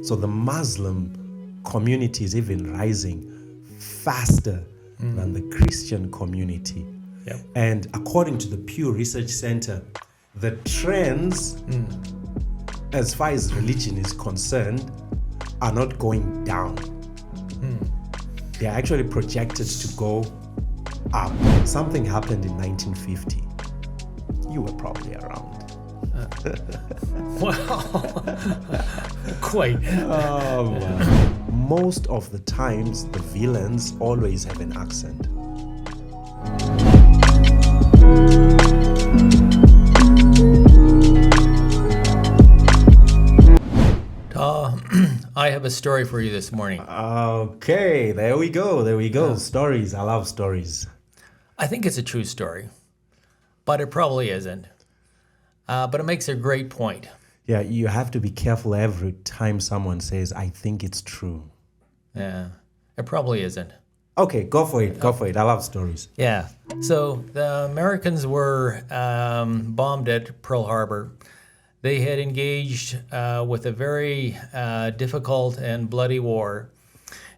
So the Muslim community is even rising faster than the Christian community. Yep. And according to the Pew Research Center, the trends, as far as religion is concerned, are not going down. They are actually projected to go up. Something happened in 1950. You were probably around. Wow. Quite. Oh, man. Most of the times, the villains always have an accent. I have a story for you this morning. Okay, there we go. Stories. I love stories. I think it's a true story, but it probably isn't. But it makes a great point. Yeah, you have to be careful every time someone says, I think it's true. Yeah, it probably isn't. Okay, go for it. I love stories. Yeah. So the Americans were bombed at Pearl Harbor. They had engaged with a very difficult and bloody war.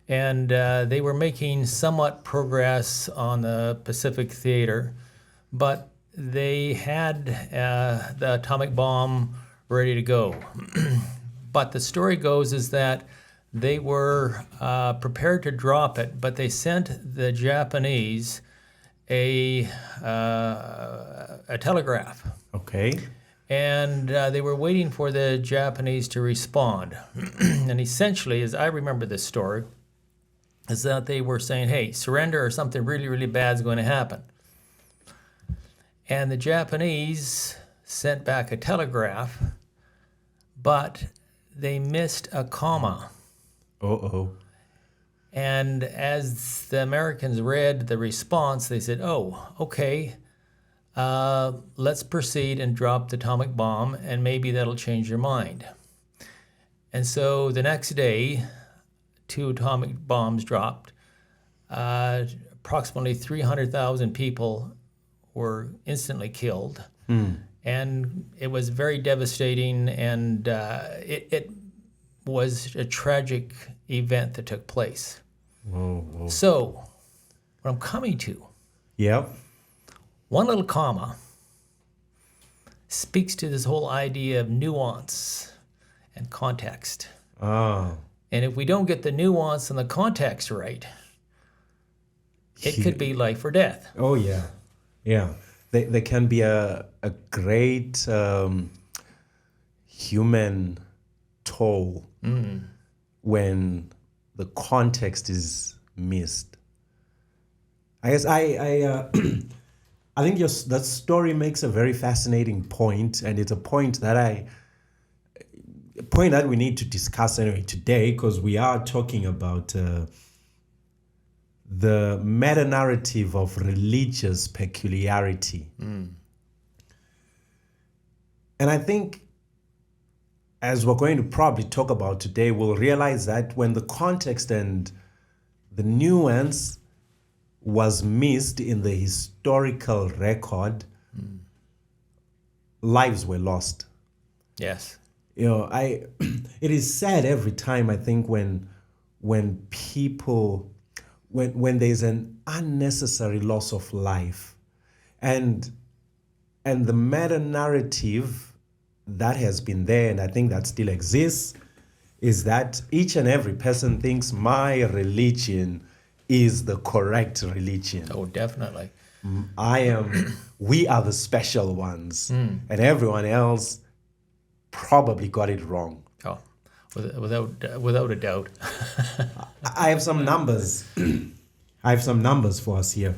And they were making somewhat progress on the Pacific theater, but they had the atomic bomb ready to go. But the story goes is that they were prepared to drop it, but they sent the Japanese a telegraph. Okay. And they were waiting for the Japanese to respond. And essentially, as I remember this story, is that they were saying, hey, surrender or something really, really bad is going to happen. And the Japanese sent back a telegraph, but they missed a comma. Uh-oh. And as the Americans read the response, they said, oh, okay, let's proceed and drop the atomic bomb, and maybe that'll change your mind. And so the next day, 2 atomic bombs dropped. Approximately 300,000 people were instantly killed. And it was very devastating, and it was a tragic event that took place. Whoa. So, what I'm coming to, Yep. one little comma speaks to this whole idea of nuance and context. Oh. And if we don't get the nuance and the context right, it could be life or death. Oh, yeah. Yeah. There can be a great human toll when the context is missed. I guess I think that story makes a very fascinating point, and it's a point that we need to discuss anyway today, because we are talking about the meta-narrative of religious peculiarity. And I think, as we're going to probably talk about today, we'll realize that when the context and the nuance was missed in the historical record, lives were lost. Yes. You know, it is sad every time, I think, when there's an unnecessary loss of life, and the meta narrative that has been there, and I think that still exists, is that each and every person thinks my religion is the correct religion. Oh, definitely. We are the special ones, and everyone else probably got it wrong. Oh, without a doubt. I have some numbers. For us here.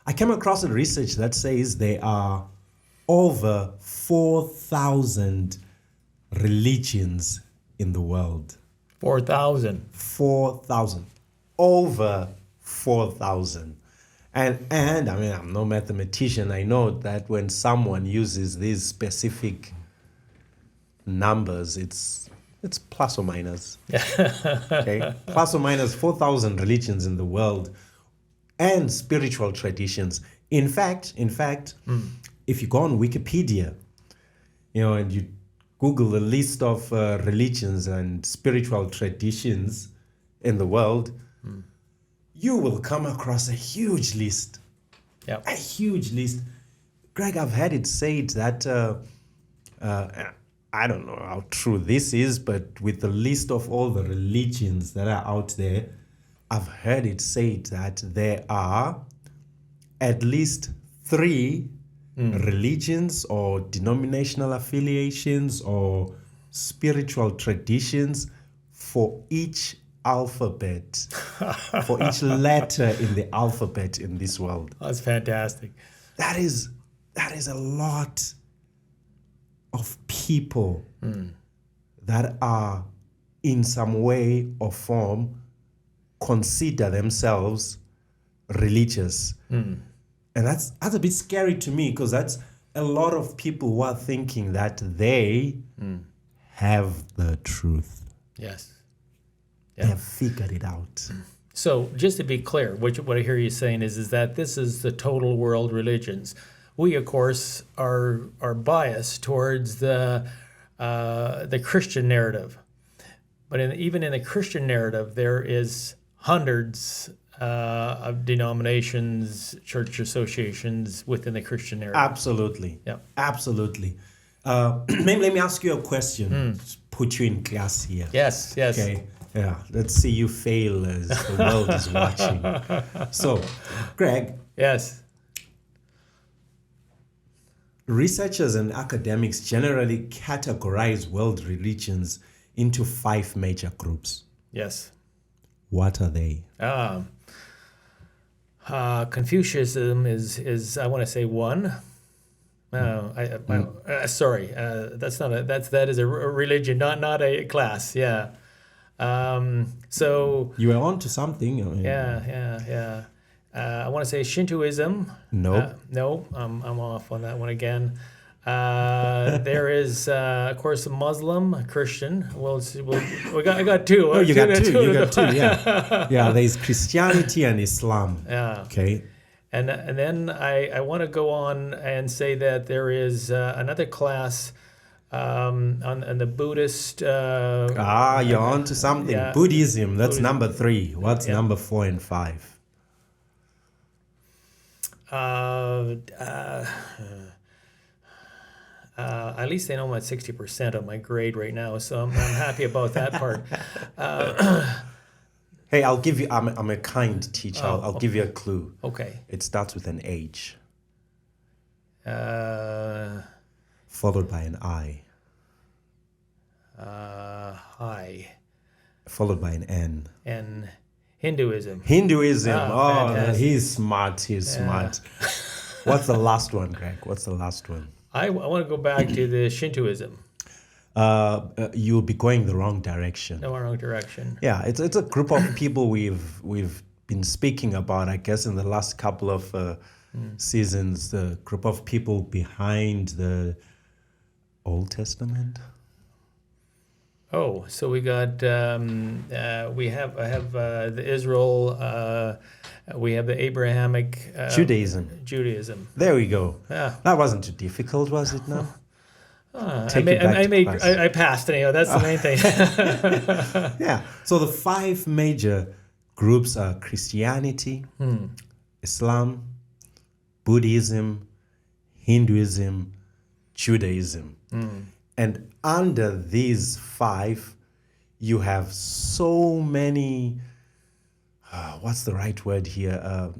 I came across a research that says there are over 4,000 religions in the world. 4,000. 4,000. Over 4,000. And I mean, I'm no mathematician. I know that when someone uses these specific numbers, it's plus or minus. Okay? Plus or minus 4,000 religions in the world and spiritual traditions. In fact, if you go on Wikipedia, and you Google the list of religions and spiritual traditions in the world, you will come across a huge list. Yep. A huge list. Greg, I've had it said that, I don't know how true this is, but with the list of all the religions that are out there, I've heard it said that there are at least 3 religions or denominational affiliations or spiritual traditions for each alphabet, for each letter in the alphabet in this world. That's fantastic. That is a lot of people that are in some way or form consider themselves religious. And that's a bit scary to me, because that's a lot of people who are thinking that they have the truth. Yes. They have figured it out. So just to be clear, what I hear you saying is that this is the total world religions. We, of course, are biased towards the Christian narrative. But even in the Christian narrative, there is hundreds of denominations, church associations within the Christian narrative. Absolutely. Yeah. Absolutely. Let me ask you a question. Just put you in class here. Yes. Okay. Yeah. Let's see you fail as the world is watching. So, Greg. Yes. Researchers and academics generally categorize world religions into 5 major groups. Yes. What are they? Confucianism is I want to say one. Sorry, that is a religion, not a class. Yeah. So you were on to something. Yeah. I want to say Shintoism. Nope. No, I'm off on that one again. There is, of course, a Muslim, Christian. I got 2. Oh, you got two. Yeah. Yeah. There's Christianity and Islam. Yeah. Okay. And then I want to go on and say that there is another class on the Buddhist. You're on to something. Yeah. Buddhism. That's number 3. What's number 4 and 5? At least they know I'm at 60% of my grade right now, so I'm happy about that part. Hey, I'll give you. I'm a kind teacher. I'll give you a clue. Okay. It starts with an H, Uh, followed by an I, Hi. followed by an N. And Hinduism. Hinduism. Fantastic. He's smart. He's smart. What's the last one, Greg? What's the last one? I want to go back to the Shintoism. You'll be going the wrong direction. No, wrong direction. Yeah, it's a group of people we've been speaking about, I guess, in the last couple of seasons. The group of people behind the Old Testament. Oh, so we got I have the Israel. We have the Abrahamic Judaism. There we go. Yeah. That wasn't too difficult, was it? No. I passed anyhow. That's the main thing. Yeah. So the 5 major groups are Christianity, Islam, Buddhism, Hinduism, Judaism. And under these 5, you have so many, what's the right word here?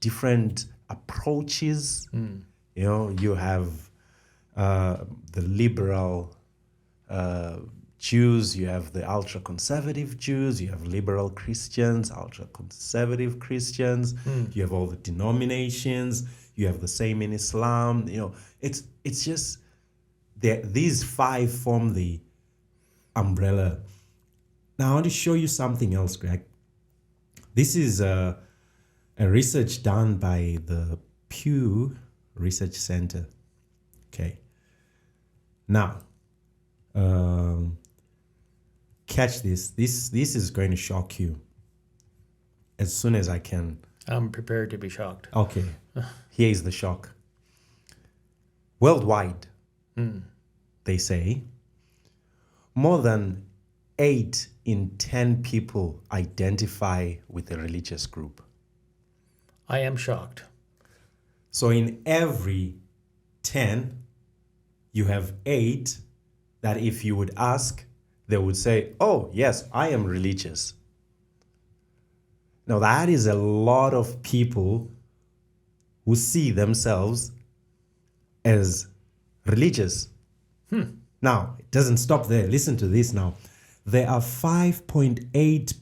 Different approaches. You know, you have the liberal Jews, you have the ultra-conservative Jews, you have liberal Christians, ultra-conservative Christians, you have all the denominations, you have the same in Islam. You know, it's just these 5 form the umbrella. Now I want to show you something else, Greg. This is a research done by the Pew Research Center. Okay. Now, catch this. This is going to shock you as soon as I can. I'm prepared to be shocked. Okay. Here is the shock. Worldwide, they say more than 8 in 10 people identify with a religious group. I am shocked. So in every 10, you have 8 that if you would ask, they would say, oh, yes, I am religious. Now, that is a lot of people who see themselves as religious. Now, it doesn't stop there. Listen to this now. There are 5.8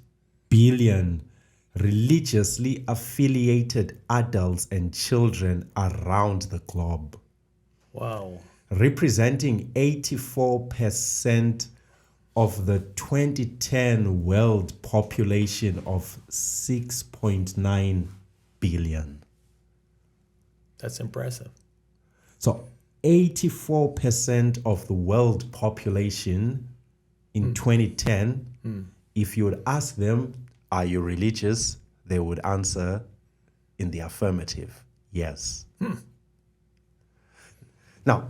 billion religiously affiliated adults and children around the globe, Wow. representing 84% of the 2010 world population of 6.9 billion. That's impressive. So 84% of the world population in 2010, if you would ask them, are you religious? They would answer in the affirmative, yes. Now,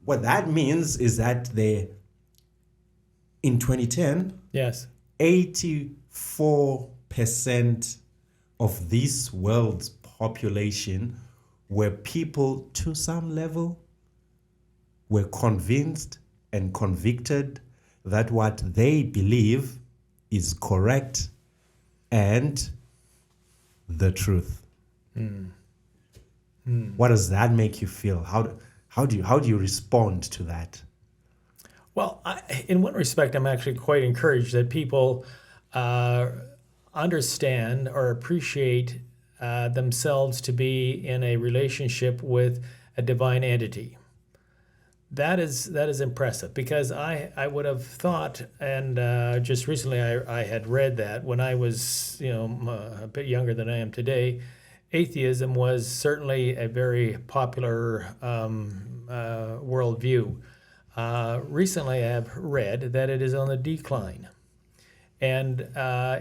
what that means is that in 2010, Yes. 84% of this world's population were people to some level were convinced and convicted that what they believe is correct and the truth. What does that make you feel? How do you respond to that? Well, in one respect, I'm actually quite encouraged that people understand or appreciate themselves to be in a relationship with a divine entity. That is impressive, because I would have thought, and just recently I had read that when I was a bit younger than I am today, atheism was certainly a very popular worldview. Recently I have read that it is on the decline. And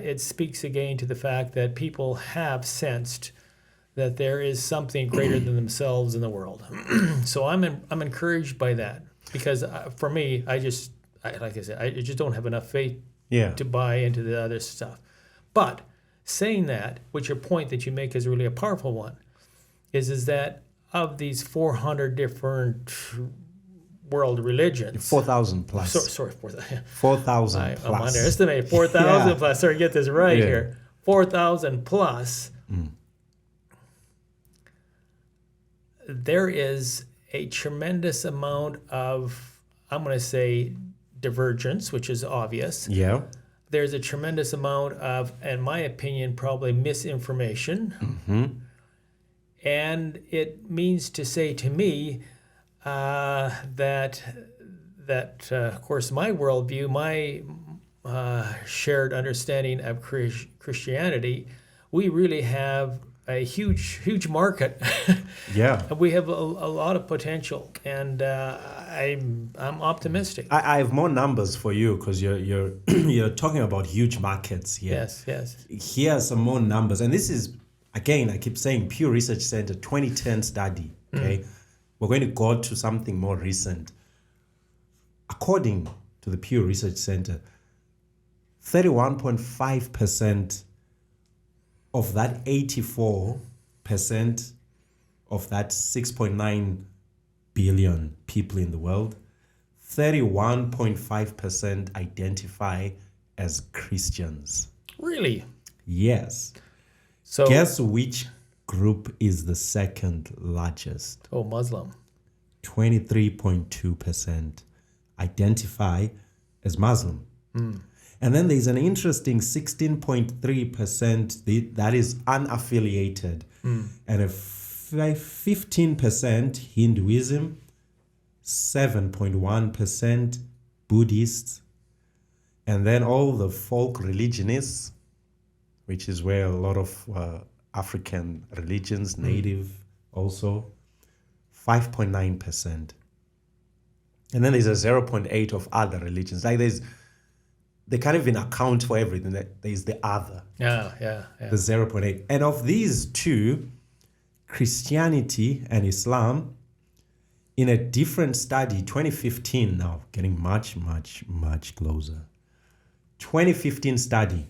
it speaks again to the fact that people have sensed that there is something greater than themselves in the world. So I'm encouraged by that, because for me, I just don't have enough faith to buy into the other stuff. But saying that, which your point that you make is really a powerful one, is that of these 400 different world religions, 4,000 plus. Sorry, 4,000. 4,000 plus. I'm underestimating 4,000 plus. Sorry, get this right here. 4,000 plus. There is a tremendous amount of, I'm going to say, divergence, which is obvious. Yeah. There's a tremendous amount of, in my opinion, probably misinformation. And it means to say to me that of course, my worldview, my shared understanding of Christianity, we really have a huge market. Yeah. We have a lot of potential, and I'm optimistic. I have more numbers for you, because you're you're talking about huge markets here. Yes. Here are some more numbers, and this is, again, I keep saying, Pew Research Center 2010 study. Okay, we're going to go to something more recent. According to the Pew Research Center, 31.5% of that 84% of that 6.9 billion people in the world, 31.5% identify as Christians. Really? Yes. So guess which group is the second largest? Oh, Muslim. 23.2% identify as Muslim. And then there's an interesting 16.3% that is unaffiliated, and a 15% Hinduism, 7.1% Buddhists, and then all the folk religionists, which is where a lot of African religions, native also, 5.9%. And then there's a 0.8 of other religions. Like they can't even account for everything. There's the other. Yeah. The 0.8. And of these two, Christianity and Islam, in a different study, 2015 now, getting much, much, much closer. 2015 study.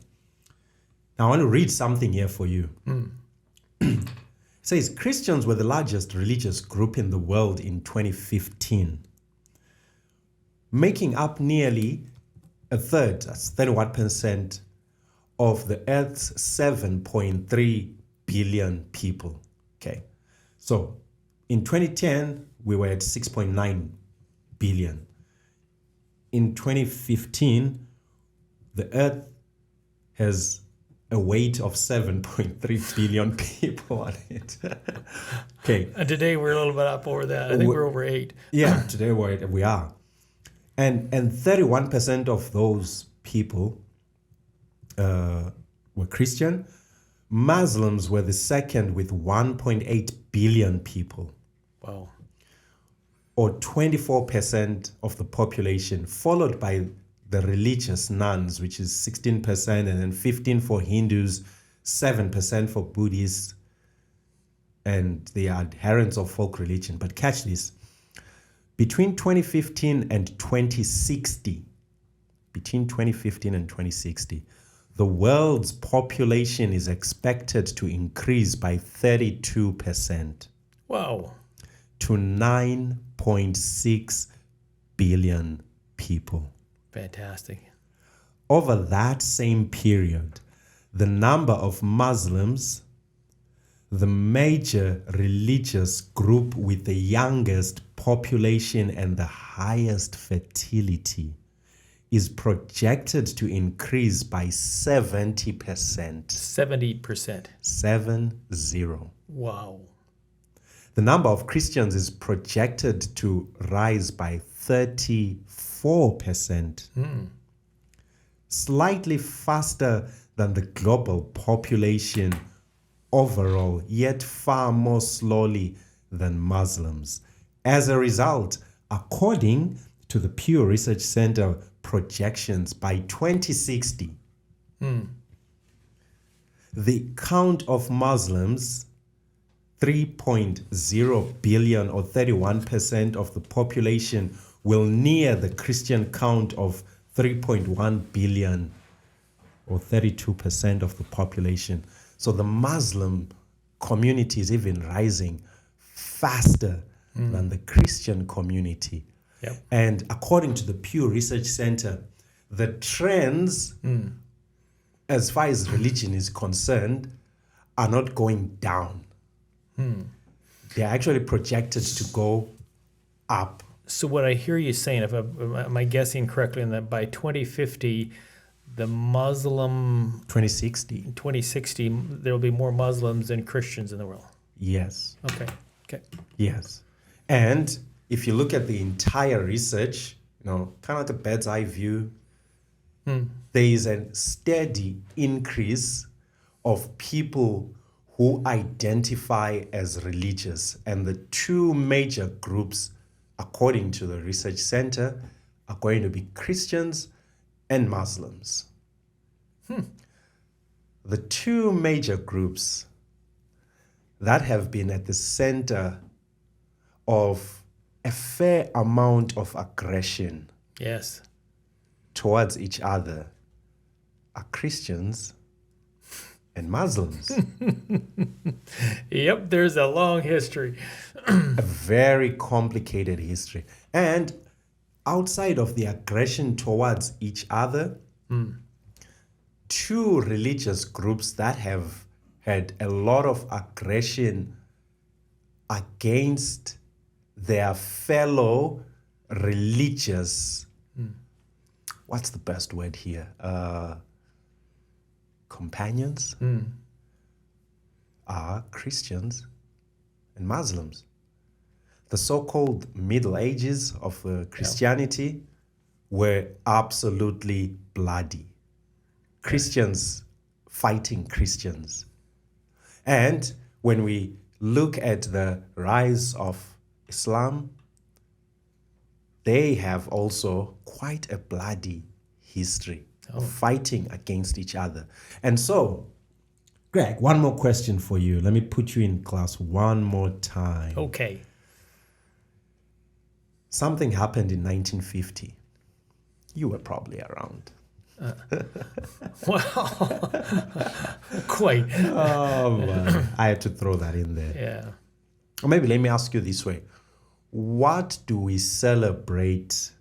Now I want to read something here for you. It says Christians were the largest religious group in the world in 2015, making up nearly a third, that's 31%, of the Earth's 7.3 billion people. Okay, so in 2010, we were at 6.9 billion. In 2015, the Earth has a weight of 7.3 billion people on it. Okay. And today we're a little bit up over that. I think we're over 8. Yeah, today we are. And 31% of those people were Christian. Muslims were the second with 1.8 billion people. Wow. Or 24% of the population, followed by the religious nuns, which is 16%, and then 15% for Hindus, 7% for Buddhists, and the adherents of folk religion. But catch this. Between 2015 and 2060, the world's population is expected to increase by 32%. Wow. To 9.6 billion people. Fantastic. Over that same period, the number of Muslims, the major religious group with the youngest population and the highest fertility, is projected to increase by 70%. 70%. 70. Wow. The number of Christians is projected to rise by 34%. Slightly faster than the global population overall, yet far more slowly than Muslims. As a result, according to the Pew Research Center projections, by 2060, the count of Muslims, 3.0 billion or 31% of the population, will near the Christian count of 3.1 billion or 32% of the population. So the Muslim community is even rising faster than the Christian community. Yep. And according to the Pew Research Center, the trends, as far as religion is concerned, are not going down. They're actually projected to go up. So what I hear you saying, if am I guessing correctly, in that by 2050, the Muslim 2060, there will be more Muslims than Christians in the world. Yes. Okay. Yes. And if you look at the entire research, kind of like a bird's eye view, there is a steady increase of people who identify as religious. And the two major groups, according to the research center, are going to be Christians and Muslims. The two major groups that have been at the center of a fair amount of aggression towards each other are Christians and Muslims. Yep, there's a long history. A very complicated history. And outside of the aggression towards each other, two religious groups that have had a lot of aggression against their fellow religious, what's the best word here? Companions are Christians and Muslims. The so-called Middle Ages of Christianity were absolutely bloody. Christians fighting Christians. And when we look at the rise of Islam, they have also quite a bloody history of fighting against each other. And so, Greg, one more question for you. Let me put you in class one more time. Okay. something happened in 1950. You were probably around. Well, quite. Oh, man. I had to throw that in there. Yeah. Or maybe let me ask you this way. What do we celebrate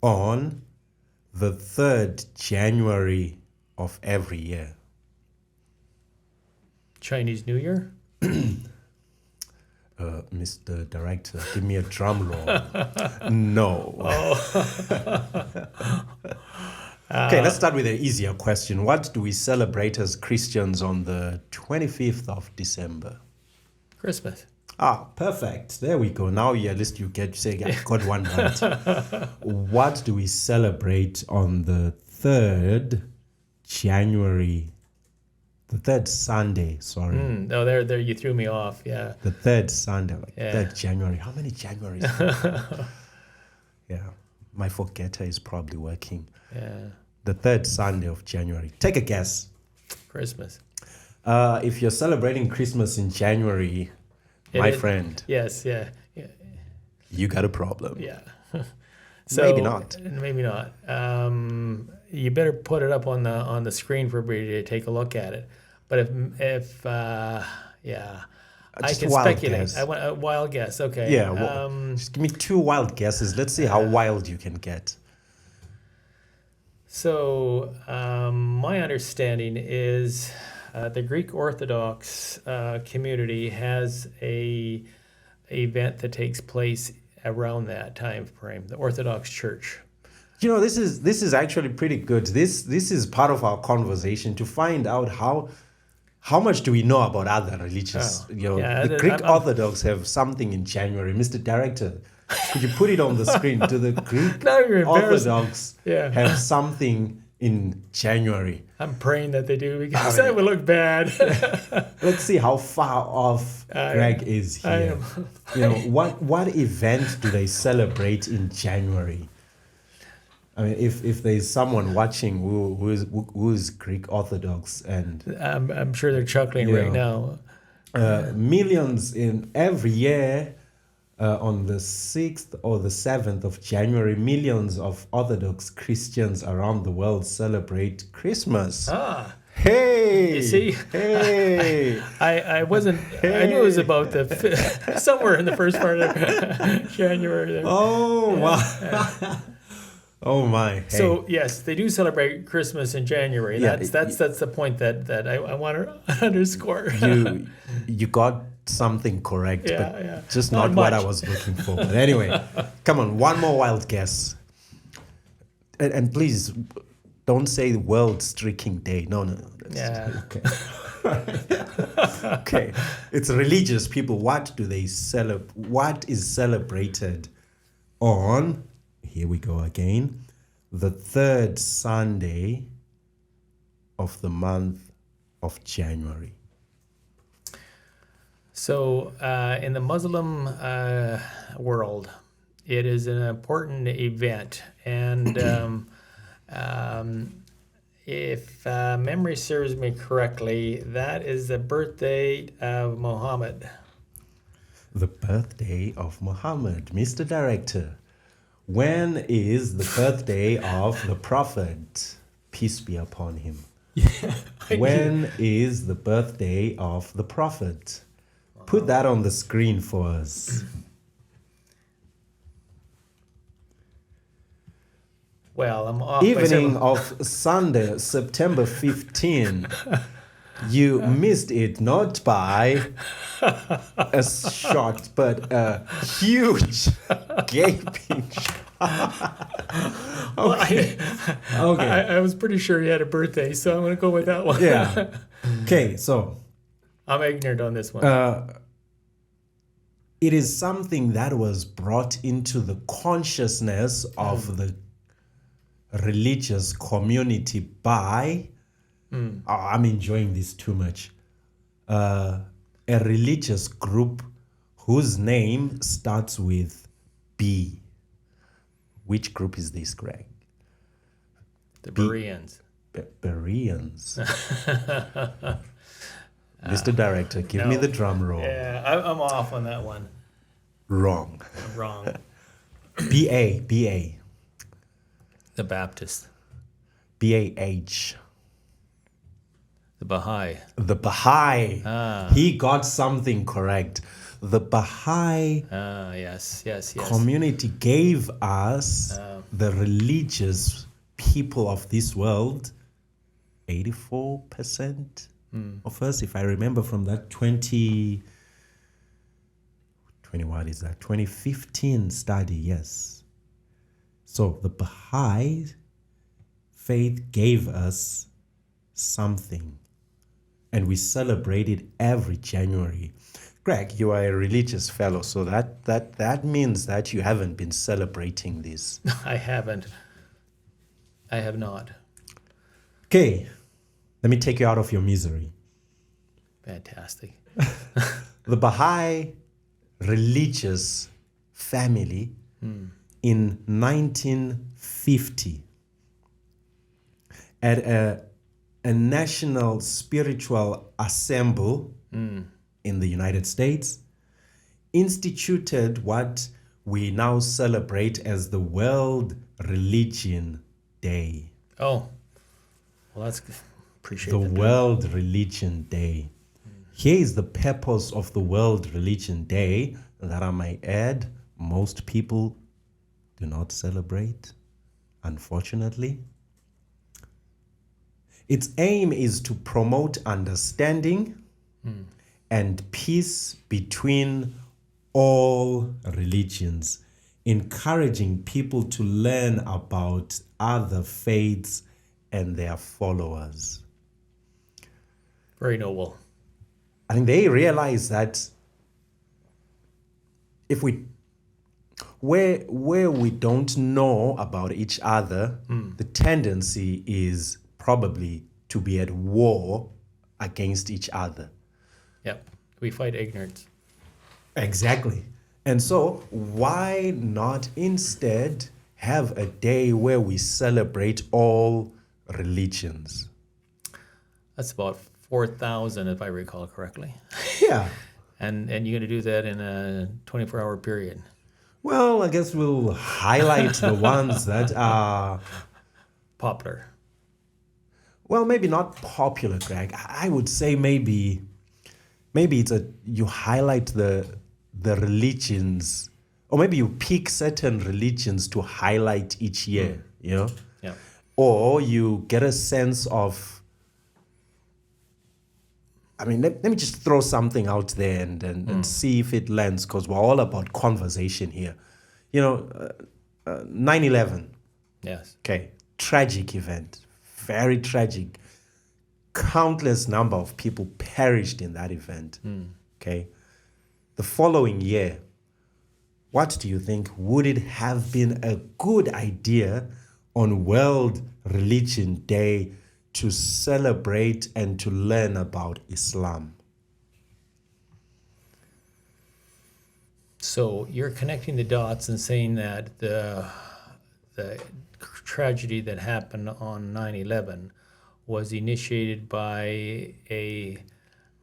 on the 3rd January of every year? Chinese New Year? Mr. Director, give me a drum roll. No. Okay, let's start with an easier question. What do we celebrate as Christians on the 25th of December? Christmas. Ah, perfect. There we go. Now, at least you get to say, I got one right. What do we celebrate on the 3rd January? The 3rd Sunday, sorry. No, there you threw me off. Yeah. The 3rd Sunday, like Yeah. 3rd January. How many Januaries? Yeah, my forgetter is probably working. Yeah. The 3rd Sunday of January. Take a guess. Christmas. If you're celebrating Christmas in January, my friend, Yes. Yeah. Yeah. you got a problem. Yeah. Maybe not. Maybe not. You better put it up on the screen for everybody to take a look at it. But if yeah, I Just can wild speculate. guess. I want a wild guess. Okay. Yeah, just give me 2 wild guesses. Let's see how wild you can get. So my understanding is the Greek Orthodox community has a event that takes place around that time frame. The Orthodox Church. You know, this is actually pretty good. This is part of our conversation to find out how much do we know about other religions. The Greek Orthodox have something in January. Mr. Director, could you put it on the screen? Do the Greek Orthodox have something in January? I'm praying that they do because that would look bad. Let's see how far off Greg is here. What event do they celebrate in January? I mean, if there's someone watching who is Greek Orthodox, and I'm sure they're chuckling right now. Millions in every year on the 6th or the 7th of January, millions of Orthodox Christians around the world celebrate Christmas. Hey! You see? Hey! I wasn't. I knew it was about somewhere in the first part of January. There. Oh wow! Oh my! Hey. So yes, they do celebrate Christmas in January. That's the point that I want to underscore. You got something correct, but just not what I was looking for. But anyway, come on, one more wild guess, and please don't say World Streaking Day. No. Okay. Okay, it's religious people. What do they celebrate? What is celebrated on? Here we go again. The 3rd Sunday of the month of January. So, in the Muslim world, it is an important event, and if memory serves me correctly, that is the birthday of Muhammad. The birthday of Muhammad, Mr. Director. When is the birthday of the Prophet? Peace be upon him. When is the birthday of the Prophet? Put that on the screen for us. Well, I'm off. Evening of Sunday, September 15. You missed it not by a shot, but a huge gaping shot. Okay. I was pretty sure he had a birthday, so I'm going to go with that one. Yeah. Okay, so I'm ignorant on this one. It is something that was brought into the consciousness of the religious community by... I'm enjoying this too much. A religious group whose name starts with B. Which group is this, Greg? The Bereans. Bereans. Mr. Director, give me the drum roll. Yeah, I'm off on that one. Wrong. Wrong. B-A. The Baptist. B-A-H. The Baha'i. The Baha'i. Ah. He got something correct. The Baha'i Yes. community gave us, the religious people of this world, 84% of us, if I remember from that 2015 study, yes. So the Baha'i faith gave us something, and we celebrate it every January. Greg, you are a religious fellow, so that means that you haven't been celebrating this. I haven't. I have not. Okay, let me take you out of your misery. Fantastic. The Baha'i religious family in 1950 at a national spiritual assembly in the United States instituted what we now celebrate as the World Religion Day. Oh, well, that's appreciate The that. World Religion Day. Here is the purpose of the World Religion Day, that I might add, most people do not celebrate, unfortunately. Its aim is to promote understanding and peace between all religions, encouraging people to learn about other faiths and their followers. Very noble. I think they realize that if where we don't know about each other, the tendency is probably to be at war against each other. Yep. We fight ignorance. Exactly. And so why not instead have a day where we celebrate all religions? That's about 4,000, if I recall correctly. Yeah. And you're going to do that in a 24-hour period. Well, I guess we'll highlight the ones that are, Popular. well, maybe not popular, Greg. I would say maybe it's you highlight the religions, or maybe you pick certain religions to highlight each year, you know? Yeah. Or you get a sense of, I mean, let me just throw something out there and see if it lands, because we're all about conversation here. You know, 9/11, Yes. okay, tragic event, very tragic. Countless number of people perished in that event, okay? The following year, what do you think? Would it have been a good idea on World Religion Day to celebrate and to learn about Islam? So you're connecting the dots and saying that the tragedy that happened on 9/11 was initiated by a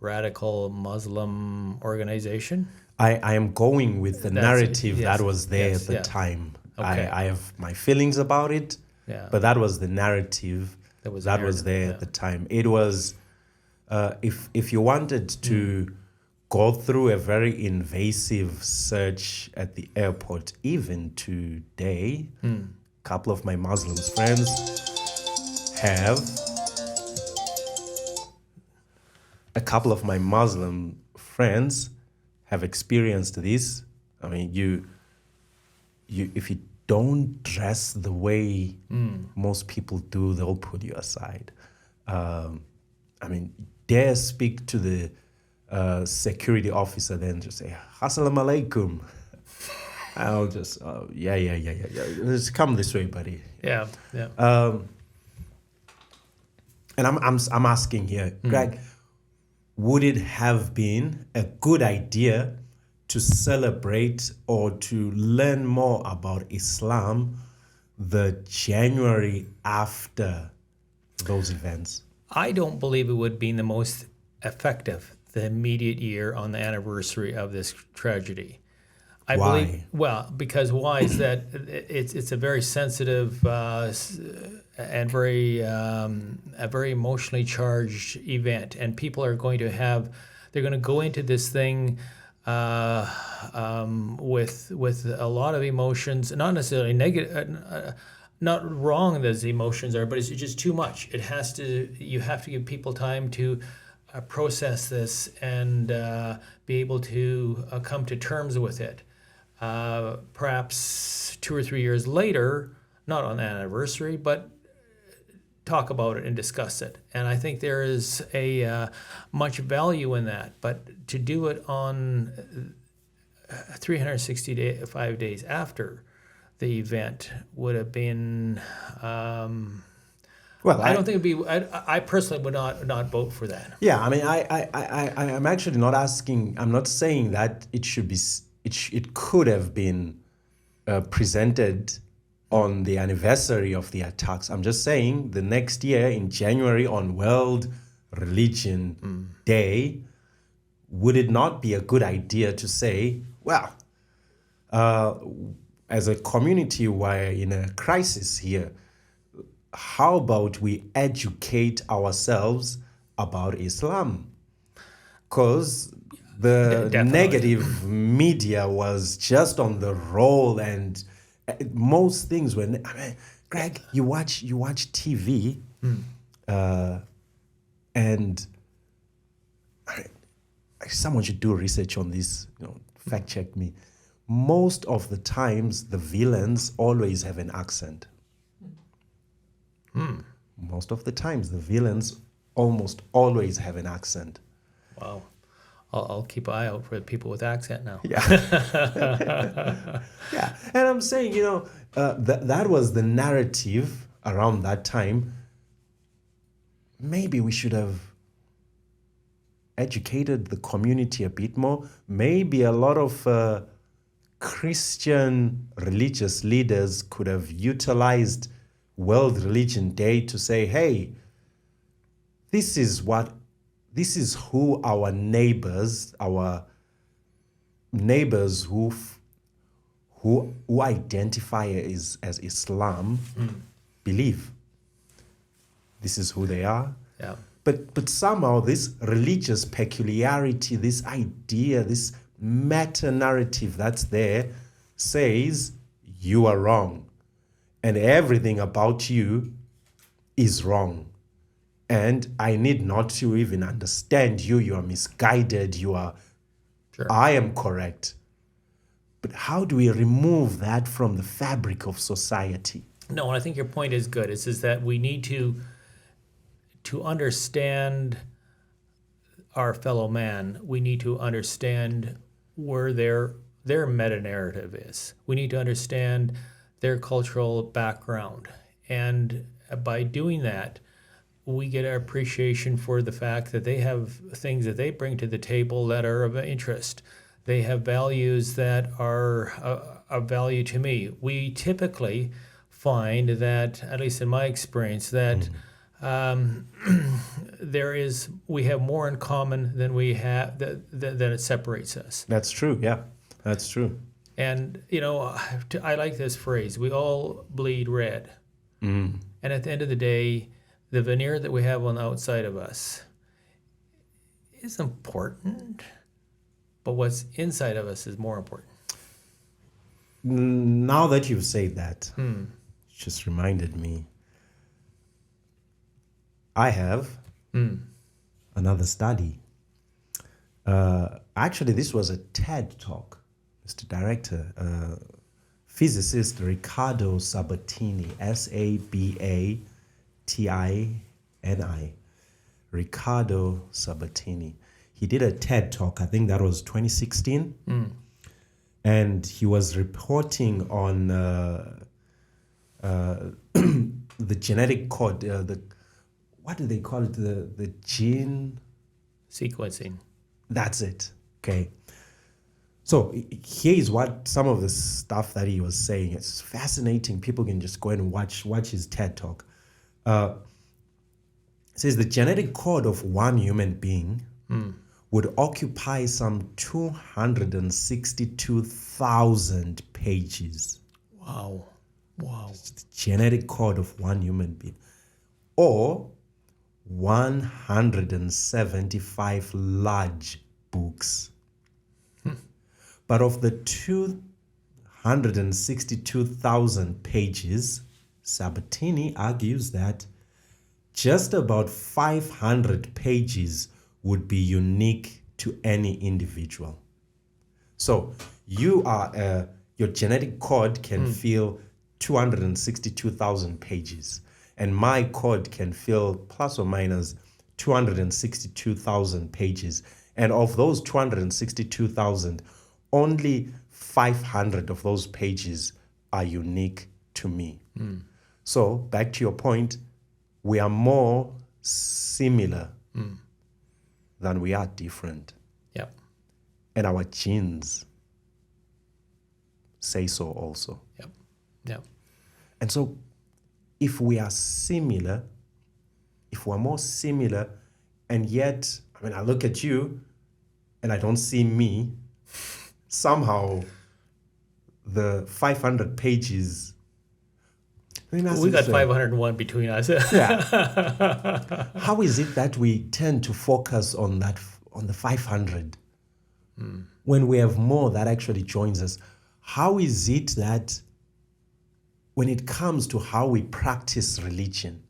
radical Muslim organization? I am going with the That's it, narrative yes, that was there yes, at the yeah. time. Okay. I have my feelings about it, Yeah. but that was the narrative That was that the was there narrative, at the time. It was, if you wanted to go through a very invasive search at the airport, even today, a couple of my Muslim friends have experienced this. I mean, you if you don't dress the way most people do, they'll put you aside. I mean, dare speak to the security officer, then just say, "Assalamu alaikum." I'll just, yeah. Just come this way, buddy. Yeah. And I'm asking here, Greg, would it have been a good idea to celebrate or to learn more about Islam the January after those events? I don't believe it would be the most effective the immediate year on the anniversary of this tragedy. I Why? believe, well, because why is that it's a very sensitive and a very emotionally charged event, and people are going to they're going to go into this thing with a lot of emotions, not necessarily negative. Not wrong as the emotions are, but it's just too much. You have to give people time to process this and be able to come to terms with it. Perhaps 2 or 3 years later, not on the anniversary, but talk about it and discuss it. And I think there is a much value in that. But to do it on 365 days after the event would have been. Well, I don't think it'd be. I personally would not vote for that. Yeah, I mean, I'm actually not asking. I'm not saying that it should be. It could have been presented on the anniversary of the attacks. I'm just saying the next year in January on World Religion Day, would it not be a good idea to say, well, as a community, we're in a crisis here. How about we educate ourselves about Islam? Because the Definitely. negative media was just on the roll, and most things were. I mean, Greg, you watch TV, and someone should do research on this. Fact check me. Most of the times, the villains always have an accent. Most of the times, the villains almost always have an accent. Wow. I'll keep an eye out for people with accent now. Yeah. Yeah. And I'm saying, that was the narrative around that time. Maybe we should have educated the community a bit more. Maybe a lot of Christian religious leaders could have utilized World Religion Day to say, hey, this is who our neighbors who identify as Islam believe. This is who they are. Yeah. But somehow this religious peculiarity, this idea, this meta-narrative that's there says you are wrong and everything about you is wrong. And I need not to even understand you. You are misguided. Sure. I am correct. But how do we remove that from the fabric of society? No, and I think your point is good. It's just that we need to understand our fellow man. We need to understand where their meta-narrative is. We need to understand their cultural background. And by doing that, we get an appreciation for the fact that they have things that they bring to the table that are of interest. They have values that are of value to me. We typically find that, at least in my experience, that we have more in common than we have that it separates us. That's true. Yeah, that's true. And I like this phrase: we all bleed red. And at the end of the day, the veneer that we have on the outside of us is important, but what's inside of us is more important. Now that you've said that, it just reminded me. I have another study. Actually, this was a TED Talk, Mr. Director. Physicist Riccardo Sabatini, Sabatini, Riccardo Sabatini. He did a TED Talk, I think that was 2016. And he was reporting on the genetic code, what do they call it? The gene Sequencing. That's it. Okay. So here's what some of the stuff that he was saying. It's fascinating. People can just go and watch his TED Talk. It says the genetic code of one human being would occupy some 262,000 pages. Wow. It's the genetic code of one human being. Or 175 large books. But of the 262,000 pages, Sabatini argues that just about 500 pages would be unique to any individual. So you are your genetic code can fill 262,000 pages, and my code can fill plus or minus 262,000 pages. And of those 262,000, only 500 of those pages are unique to me. So back to your point, we are more similar than we are different. Yep. And our genes say so also. Yep. Yep. And so if we are similar, if we're more similar, and yet, I mean, I look at you and I don't see me, somehow the 500 pages. We got 501 between us. Yeah. How is it that we tend to focus on the 500 when we have more that actually joins us? How is it that when it comes to how we practice religion,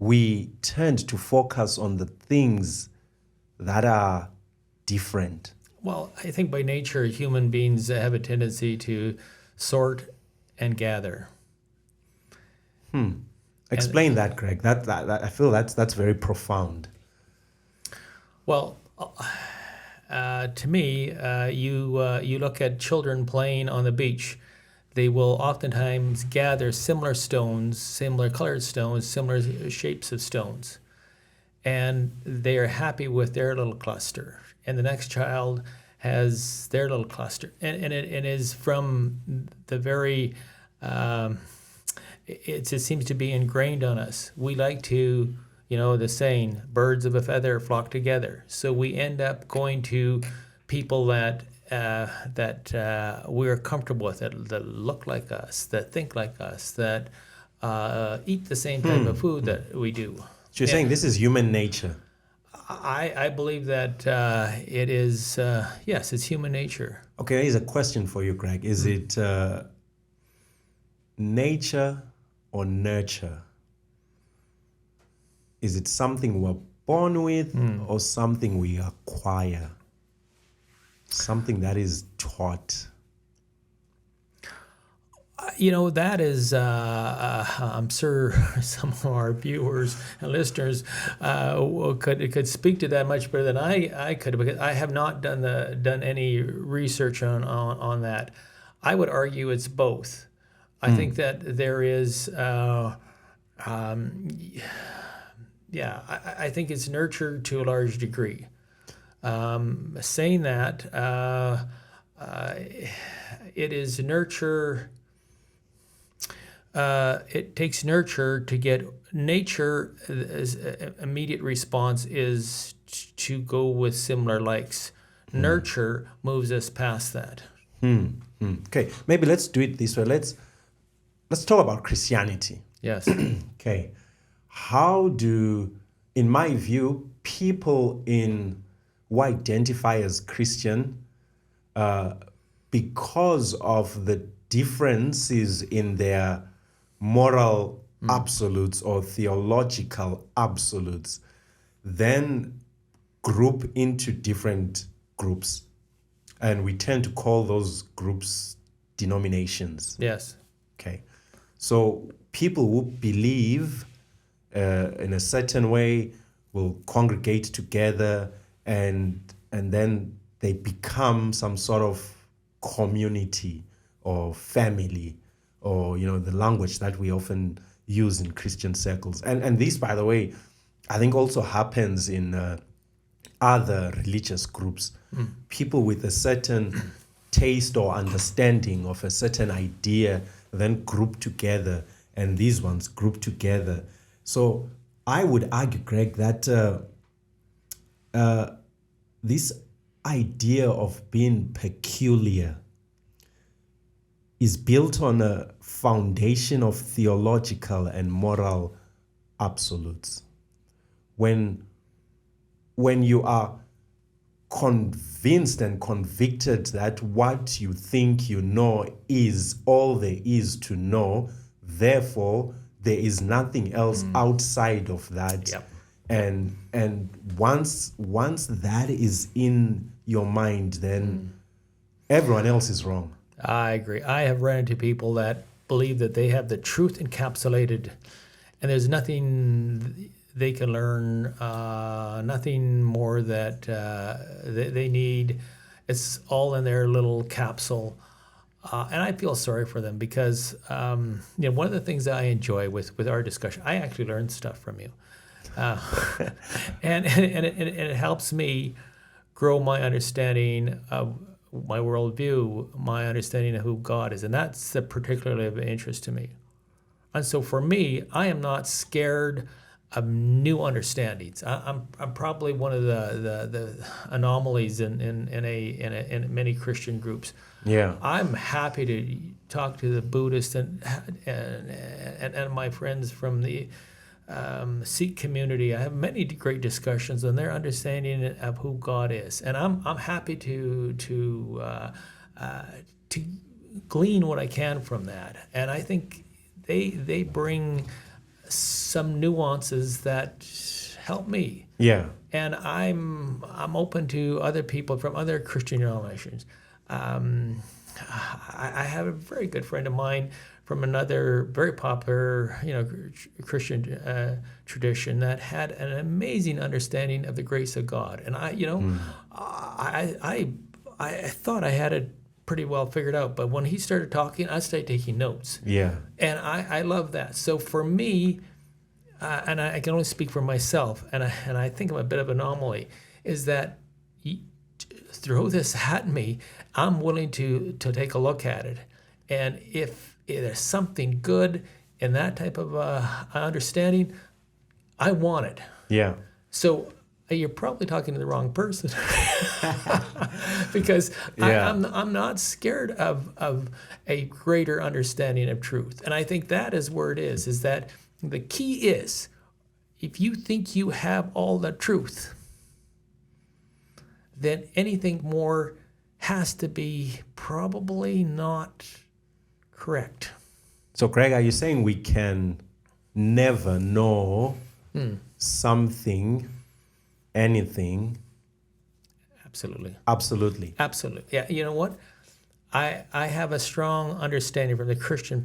we tend to focus on the things that are different? Well, I think by nature, human beings have a tendency to sort and gather. Explain that, Greg. That I feel that's very profound. Well, to me, you look at children playing on the beach. They will oftentimes gather similar stones, similar colored stones, similar shapes of stones, and they are happy with their little cluster. And the next child has their little cluster, and it is from the very. It seems to be ingrained on us. We like to, the saying, birds of a feather flock together. So we end up going to people that we're comfortable with, that look like us, that think like us, that eat the same type of food that we do. So you're saying this is human nature? I believe that it is, yes, it's human nature. Okay, here's a question for you, Greg. Is it nature or nurture? Is it something we're born with or something we acquire? Something that is taught? That is, I'm sure some of our viewers and listeners could speak to that much better than I could, because I have not done any research on that. I would argue it's both. I think that there is, I think it's nurtured to a large degree. Saying that, it is nurture. It takes nurture to get nature. Immediate response is to go with similar likes. Nurture moves us past that. Okay, maybe let's do it this way. Let's talk about Christianity. Yes. Okay. How do, in my view, people who identify as Christian, because of the differences in their moral absolutes or theological absolutes, then group into different groups. And we tend to call those groups denominations. Yes. Okay. So people who believe in a certain way will congregate together, and then they become some sort of community or family, or the language that we often use in Christian circles. And this, by the way, I think also happens in other religious groups. People with a certain taste or understanding of a certain idea then group together, and these ones group together. So I would argue, Greg, that this idea of being peculiar is built on a foundation of theological and moral absolutes. When you are convinced and convicted that what you think you know is all there is to know, therefore there is nothing else outside of that. Yep. And once that is in your mind, then everyone else is wrong. I agree. I have run into people that believe that they have the truth encapsulated, and there's nothing they can learn, nothing more that they need. It's all in their little capsule. And I feel sorry for them because one of the things that I enjoy with our discussion, I actually learn stuff from you. And it helps me grow my understanding of my worldview, my understanding of who God is. And that's particularly of interest to me. And so for me, I am not scared of new understandings. I'm probably one of the anomalies in many Christian groups. Yeah. I'm happy to talk to the Buddhists and my friends from the Sikh community. I have many great discussions on their understanding of who God is, and I'm happy to glean what I can from that. And I think they bring some nuances that help me. Yeah. And I'm open to other people from other Christian denominations. I have a very good friend of mine from another very popular, Christian tradition that had an amazing understanding of the grace of God. And I thought I had it pretty well figured out, but when he started talking, I started taking notes. Yeah. And I love that. So for me, and I can only speak for myself, and I think I'm a bit of an anomaly, is that throw this at me, I'm willing to take a look at it. And if there's something good in that type of understanding, I want it. Yeah. So you're probably talking to the wrong person because I'm not scared of a greater understanding of truth. And I think that is where it is that the key is, if you think you have all the truth, then anything more has to be probably not correct. So, Craig, are you saying we can never know something, anything? Absolutely. Absolutely. Absolutely. Yeah. You know what? I have a strong understanding from the Christian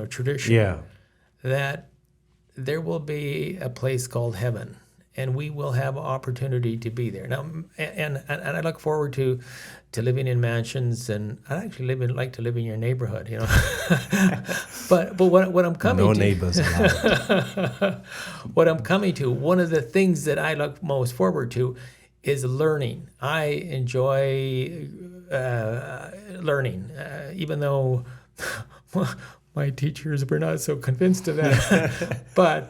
tradition that there will be a place called heaven, and we will have opportunity to be there. Now, and I look forward to living in mansions, and I actually like to live in your neighborhood, But what I'm coming to, no neighbors allowed. what I'm coming to, one of the things that I look most forward to is learning. I enjoy learning, even though my teachers were not so convinced of that. But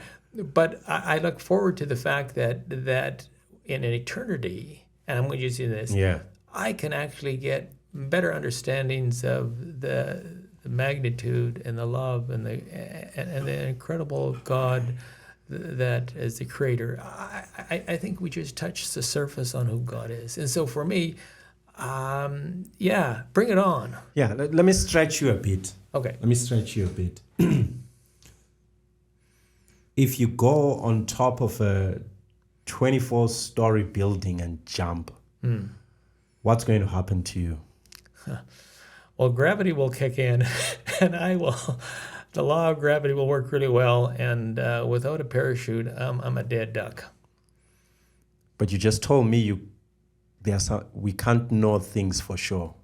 I look forward to the fact that in an eternity, and I'm going to use this, I can actually get better understandings of the magnitude and the love and the incredible God that is the creator. I think we just touched the surface on who God is. And so for me, bring it on. Yeah, let me stretch you a bit. Okay. Let me stretch you a bit. If you go on top of a 24-story building and jump, what's going to happen to you? Well, gravity will kick in, and the law of gravity will work really well, and without a parachute, I'm a dead duck. But you just told me we can't know things for sure.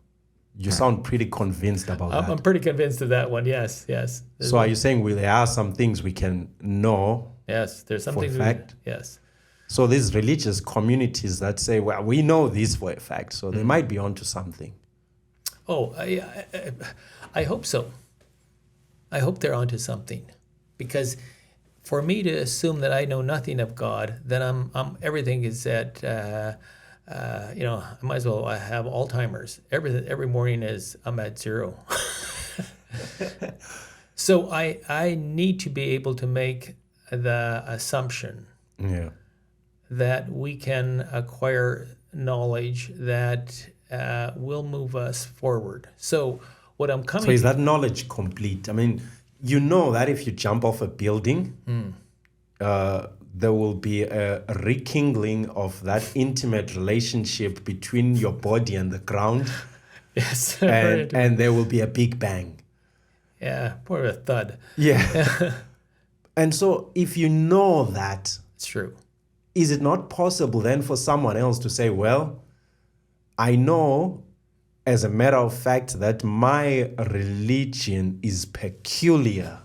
You sound pretty convinced about that. I'm pretty convinced of that one, yes. So are you saying there are some things we can know? Yes, there's something for a fact? Yes. So these religious communities that say, well, we know this for a fact, so they might be onto something. Oh, I hope so. I hope they're onto something, because For me to assume that I know nothing of God, then I'm everything is at I might as well have Alzheimer's. Every morning I'm at zero. So I need to be able to make the assumption that we can acquire knowledge that will move us forward. So what I'm coming. So is that knowledge complete? I mean, you know that if you jump off a building, there will be a rekindling of that intimate relationship between your body and the ground. Yes. And there will be a big bang. Yeah, more of a thud. Yeah. And so if you know that, It's true. is it not possible then for someone else to say, well, I know as a matter of fact that my religion is peculiar?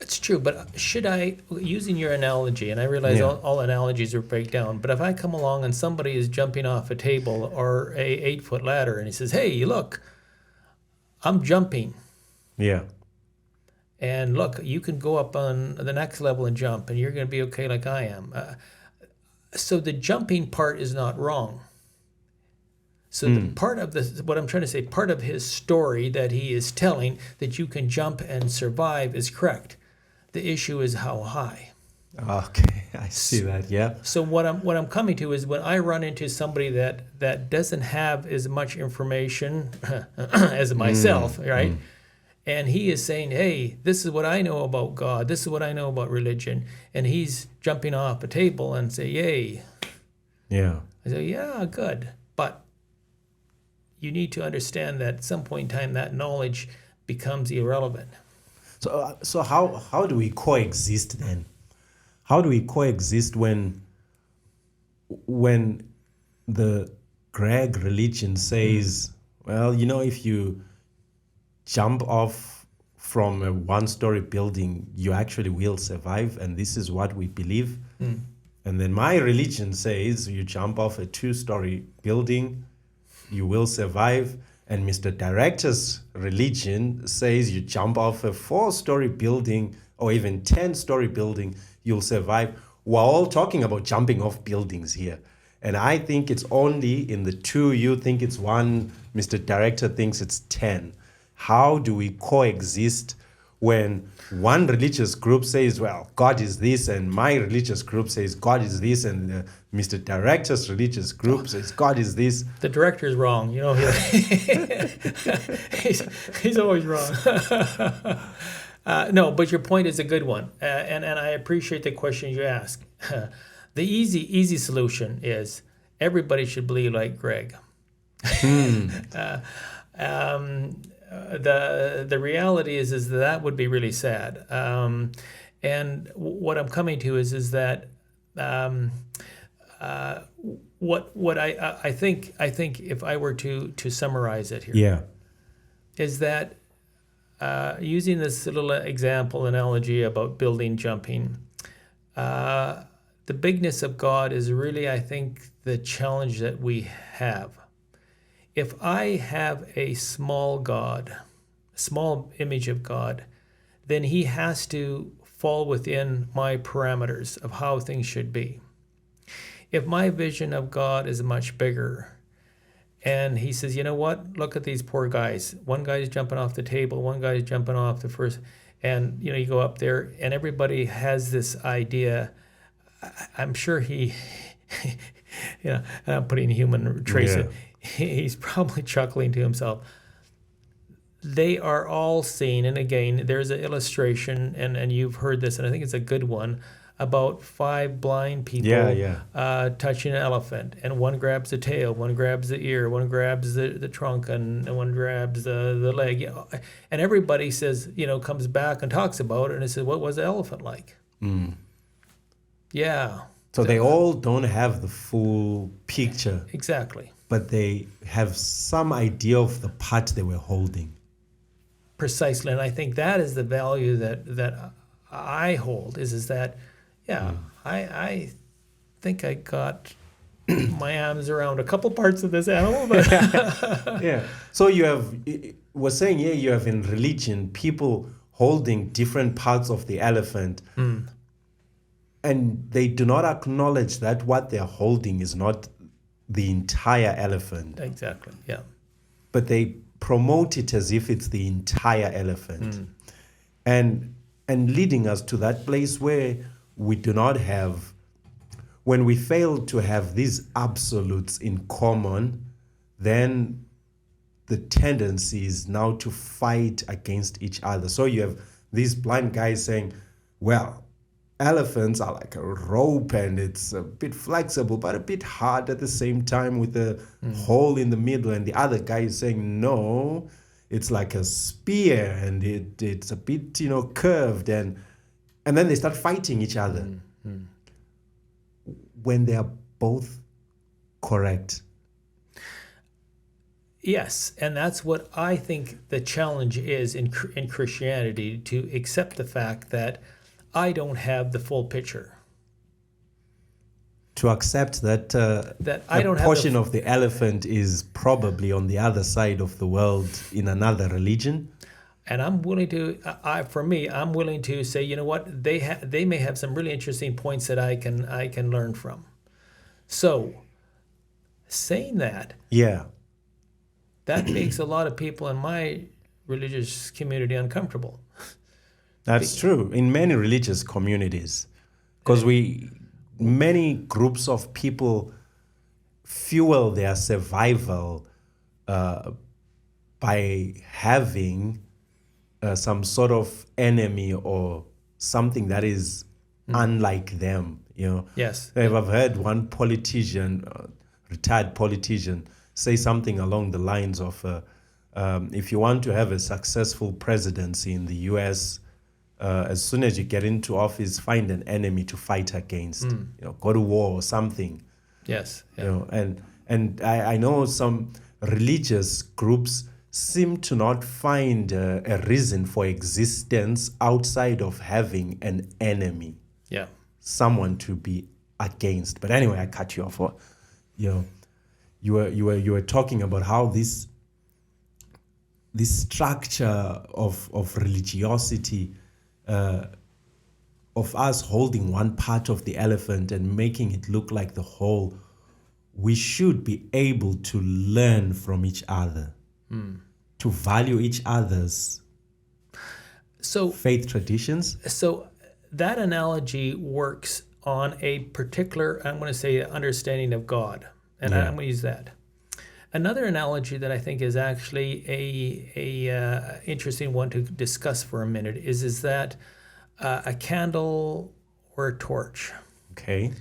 It's true, but should I, using your analogy, and I realize all analogies are break down, but if I come along and somebody is jumping off a table or a 8-foot ladder and he says, hey, look, I'm jumping. Yeah. And look, you can go up on the next level and jump, and you're going to be okay like I am. So the jumping part is not wrong. So the part of what I'm trying to say, part of his story that he is telling that you can jump and survive is correct. The issue is how high. Okay, I see that. Yeah. So what I'm coming to is when I run into somebody that doesn't have as much information as myself, right? And he is saying, hey, this is what I know about God. This is what I know about religion. And he's jumping off a table and say, yay. Yeah. I say, yeah, good. But you need to understand that at some point in time, that knowledge becomes irrelevant. So how do we coexist then? How do we coexist when the Greg religion says, well, if you jump off from a one-story building, you actually will survive, and this is what we believe. And then my religion says you jump off a 2-story building, you will survive. And Mr. Director's religion says you jump off a 4-story building or even 10-story building, you'll survive. We're all talking about jumping off buildings here. And I think it's only in the 2, you think it's 1, Mr. Director thinks it's 10. How do we coexist when one religious group says, well, God is this, and my religious group says God is this, and Mr. Director's religious group says God is this? The director's wrong. He's always wrong. No, but your point is a good one, and I appreciate the question you ask. The easy solution is everybody should believe like Greg. The reality is that would be really sad. And what I'm coming to is that what I think if I were to summarize it here, is that using this little example analogy about building jumping, the bigness of God is really, I think, the challenge that we have. If I have a small God, a small image of God, then he has to fall within my parameters of how things should be. If my vision of God is much bigger, and he says, you know what, look at these poor guys. One guy's jumping off the table, one guy's jumping off the first, and you go up there, and everybody has this idea. I'm sure he, and I'm putting human trace in. He's probably chuckling to himself. They are all seeing, and again, there's an illustration, and you've heard this, and I think it's a good one, about 5 blind people touching an elephant, and one grabs the tail, one grabs the ear, one grabs the trunk, and one grabs the leg. And everybody says, comes back and talks about it, and it says, what was the elephant like? Yeah. So they all don't have the full picture. Exactly. But they have some idea of the part they were holding. Precisely, and I think that is the value that I hold is that, I think I got my arms around a couple parts of this animal, but So you have, we're saying here, you have in religion people holding different parts of the elephant, and they do not acknowledge that what they're holding is not the entire elephant. Exactly. Yeah. But they promote it as if it's the entire elephant. And leading us to that place where we do not have, when we fail to have these absolutes in common, then the tendency is now to fight against each other. So you have these blind guys saying, well, elephants are like a rope and it's a bit flexible but a bit hard at the same time with a hole in the middle. And the other guy is saying, no, it's like a spear and it's a bit, curved. And then they start fighting each other when they are both correct. Yes, and that's what I think the challenge is in Christianity, to accept the fact that I don't have the full picture. To accept that That I don't a have portion of the elephant is probably on the other side of the world in another religion. And I'm willing to, I'm willing to say, you know what, they may have some really interesting points that I can learn from. So, saying that, Yeah. that makes a lot of people in my religious community uncomfortable. That's true in many religious communities, because many groups of people fuel their survival by having some sort of enemy or something that is unlike them. Yes. I've heard one politician, retired politician, say something along the lines of, if you want to have a successful presidency in the U.S., as soon as you get into office, find an enemy to fight against. Go to war or something. Yes. Yeah. And I know some religious groups seem to not find a reason for existence outside of having an enemy. Yeah. Someone to be against. But anyway, I cut you off. You were talking about how this structure of religiosity, of us holding one part of the elephant and making it look like the whole, we should be able to learn from each other, to value each other's faith traditions. So that analogy works on a particular, I'm going to say, understanding of God. And I'm going to use that. Another analogy that I think is actually a interesting one to discuss for a minute is that a candle or a torch. Okay.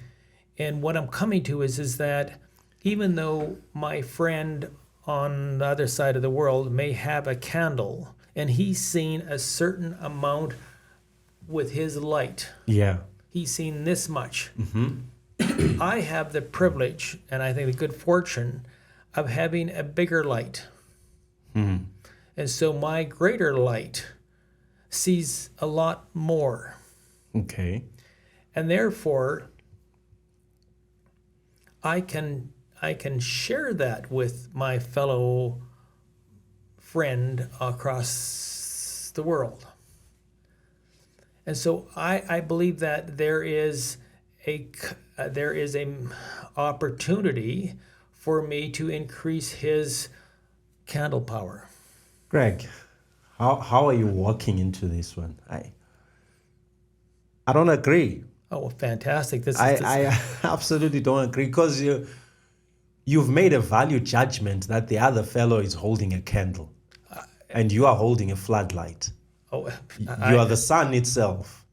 And what I'm coming to is that even though my friend on the other side of the world may have a candle and he's seen a certain amount with his light. Yeah. He's seen this much. I have the privilege, and I think the good fortune, of having a bigger light. And so my greater light sees a lot more. Okay. And therefore, I can share that with my fellow friend across the world. And so I believe that there is a opportunity for me to increase his candle power. Greg, how are you walking into this one? I don't agree. Oh, fantastic! I absolutely don't agree, because you've made a value judgment that the other fellow is holding a candle, and you are holding a floodlight. Oh, you are the sun itself.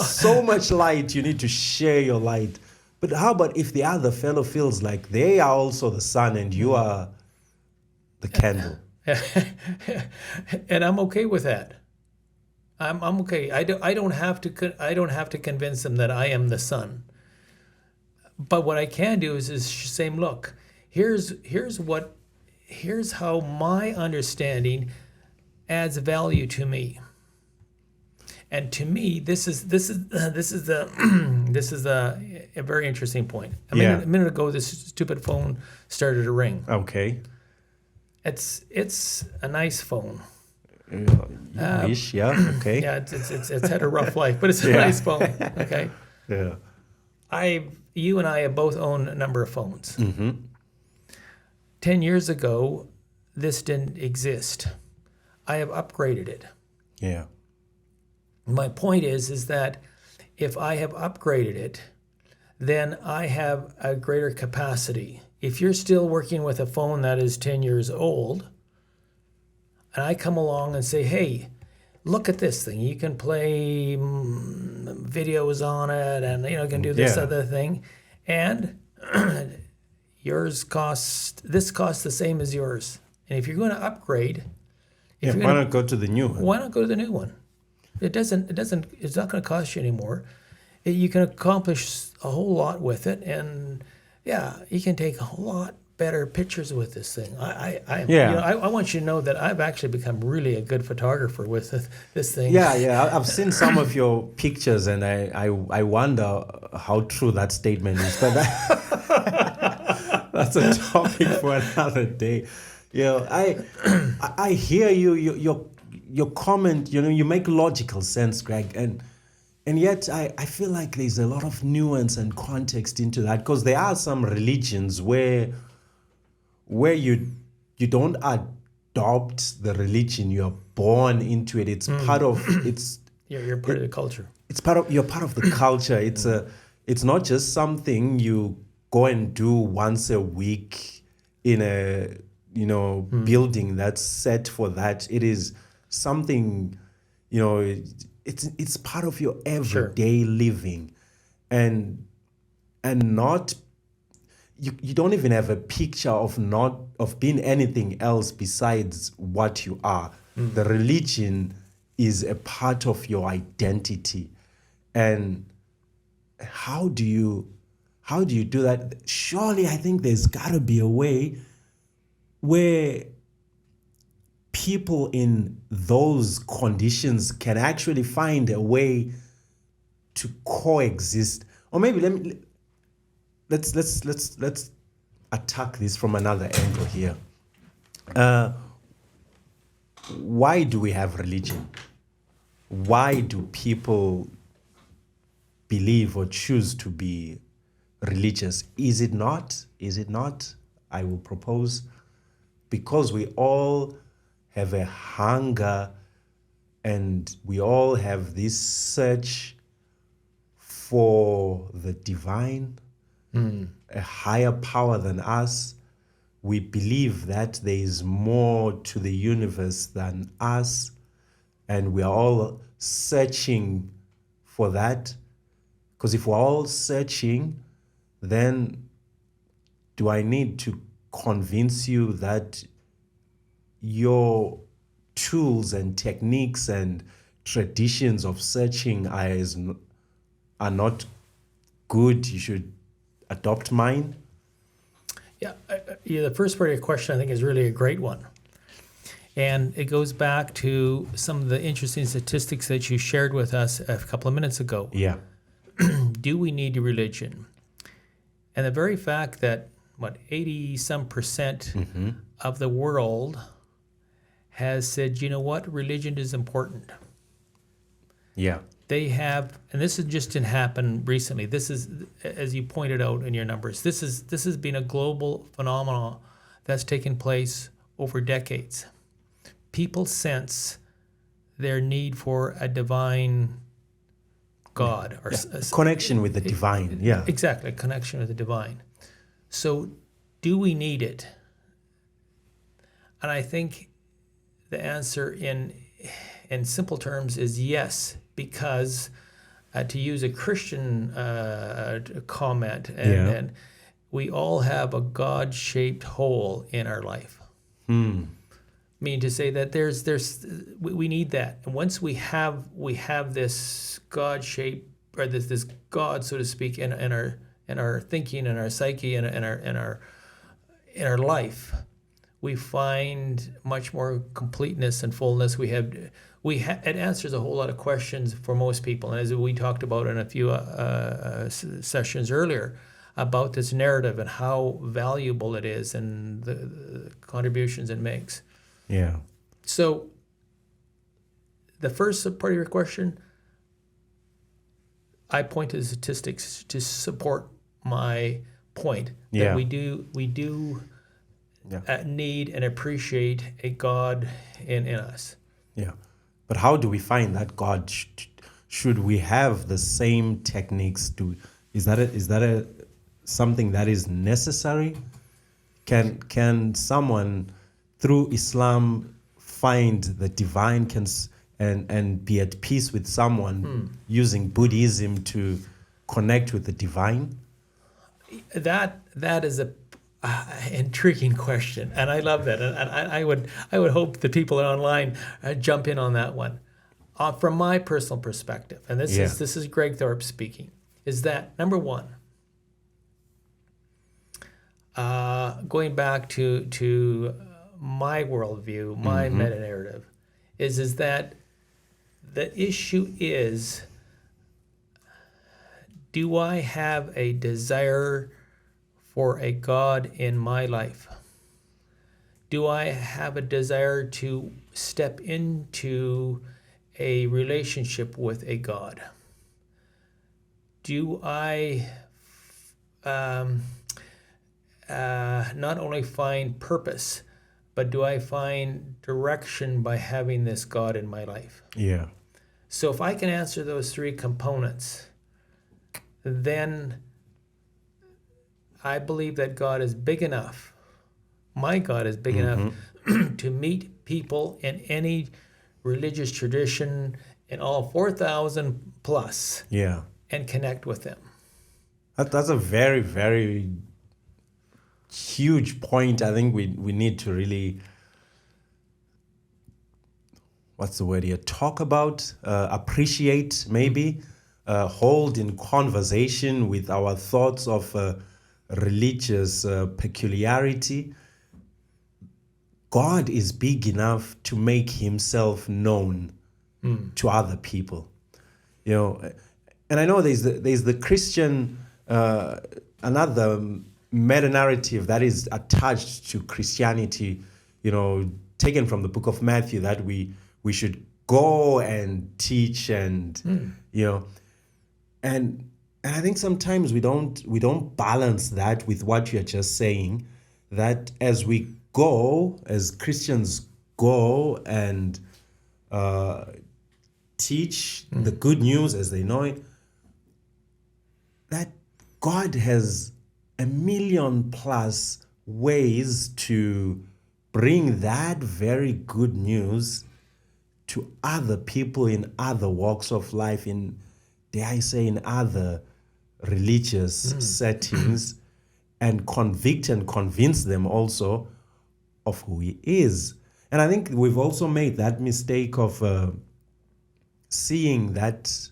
So much light, you need to share your light. But how about if the other fellow feels like they are also the sun and you are the candle? And I'm okay with that. I'm okay. I don't have to convince them that I am the sun. But what I can do is say, look, here's how my understanding adds value to me. And to me, this is a very interesting point. A minute ago, this stupid phone started to ring. Okay. It's a nice phone. Ish, yeah, okay. Yeah, it's had a rough life, but it's a nice phone. Okay. Yeah. You and I have both owned a number of phones. Mm-hmm. 10 years ago, this didn't exist. I have upgraded it. Yeah. My point is that if I have upgraded it, then I have a greater capacity. If you're still working with a phone that is 10 years old, and I come along and say, hey, look at this thing. You can play videos on it, and you can do this other thing, and this costs the same as yours. And if you're going to upgrade, why not go to the new one? Why not go to the new one? It's not going to cost you anymore. You can accomplish a whole lot with it, and you can take a whole lot better pictures with this thing. I want you to know that I've actually become really a good photographer with this thing. Yeah. I've seen some of your pictures, and I wonder how true that statement is. But that's a topic for another day. I hear you. Your comment. You make logical sense, Greg, and yet I feel like there's a lot of nuance and context into that, because there are some religions where you don't adopt the religion, you're born into it. It's part of you're part of the culture. You're part of the culture. It's not just something you go and do once a week in a building that's set for that. It is something, it's part of your everyday living, and not you don't even have a picture of being anything else besides what you are. The religion is a part of your identity. And how do you do that? Surely I think there's got to be a way where people in those conditions can actually find a way to coexist. Or maybe let's attack this from another angle here. Why do we have religion? Why do people believe or choose to be religious? Is it not? I will propose, because we all have a hunger, and we all have this search for the divine, a higher power than us. We believe that there is more to the universe than us, and we are all searching for that. Because if we're all searching, then do I need to convince you that your tools and techniques and traditions of searching are not good? You should adopt mine? The first part of your question, I think, is really a great one. And it goes back to some of the interesting statistics that you shared with us a couple of minutes ago. Yeah. Do we need a religion? And the very fact that, 80-some% of the world has said, you know what, religion is important. Yeah. They have, and this just didn't happen recently. This is, as you pointed out in your numbers, this has been a global phenomenon that's taken place over decades. People sense their need for a divine God, or a connection with the divine. Yeah, exactly, a connection with the divine. So, do we need it? And I think the answer in simple terms is yes, because to use a Christian comment, and we all have a God-shaped hole in our life. I mean, to say that we need that, and once we have this God-shaped, or this God, so to speak, in our thinking, in our psyche, in our life, we find much more completeness and fullness. It answers a whole lot of questions for most people, and as we talked about in a few sessions earlier, about this narrative and how valuable it is and the contributions it makes. Yeah. So the first part of your question, I point to the statistics to support my point that we do need and appreciate a God in us. Yeah. But how do we find that God? Should we have the same techniques? Is that something that is necessary? Can someone through Islam find the divine and be at peace with someone using Buddhism to connect with the divine? That is a intriguing question, and I love that. And I would hope the people online jump in on that one. From my personal perspective, and this is Greg Thorpe speaking, is that number one, going back to my worldview, my meta narrative, is that the issue is, do I have a desire for a God in my life? Do I have a desire to step into a relationship with a God? Do I not only find purpose, but do I find direction by having this God in my life? Yeah. So if I can answer those three components, then I believe that God is big enough. My God is big enough to meet people in any religious tradition in all 4,000 plus. Yeah. And connect with them. That's a very, very huge point. I think we need to really, what's the word here? Talk about, appreciate, maybe, hold in conversation with our thoughts of religious peculiarity. God is big enough to make himself known to other people. You know, and I know there's the Christian, another meta-narrative that is attached to Christianity, you know, taken from the book of Matthew, that we should go and teach and, you know, and I think sometimes we don't balance that with what you're just saying, that as we go, as Christians go and teach the good news as they know it, that God has 1,000,000+ ways to bring that very good news to other people in other walks of life, in, dare I say, in other religious settings, and convict and convince them also of who he is. And I think we've also made that mistake of seeing that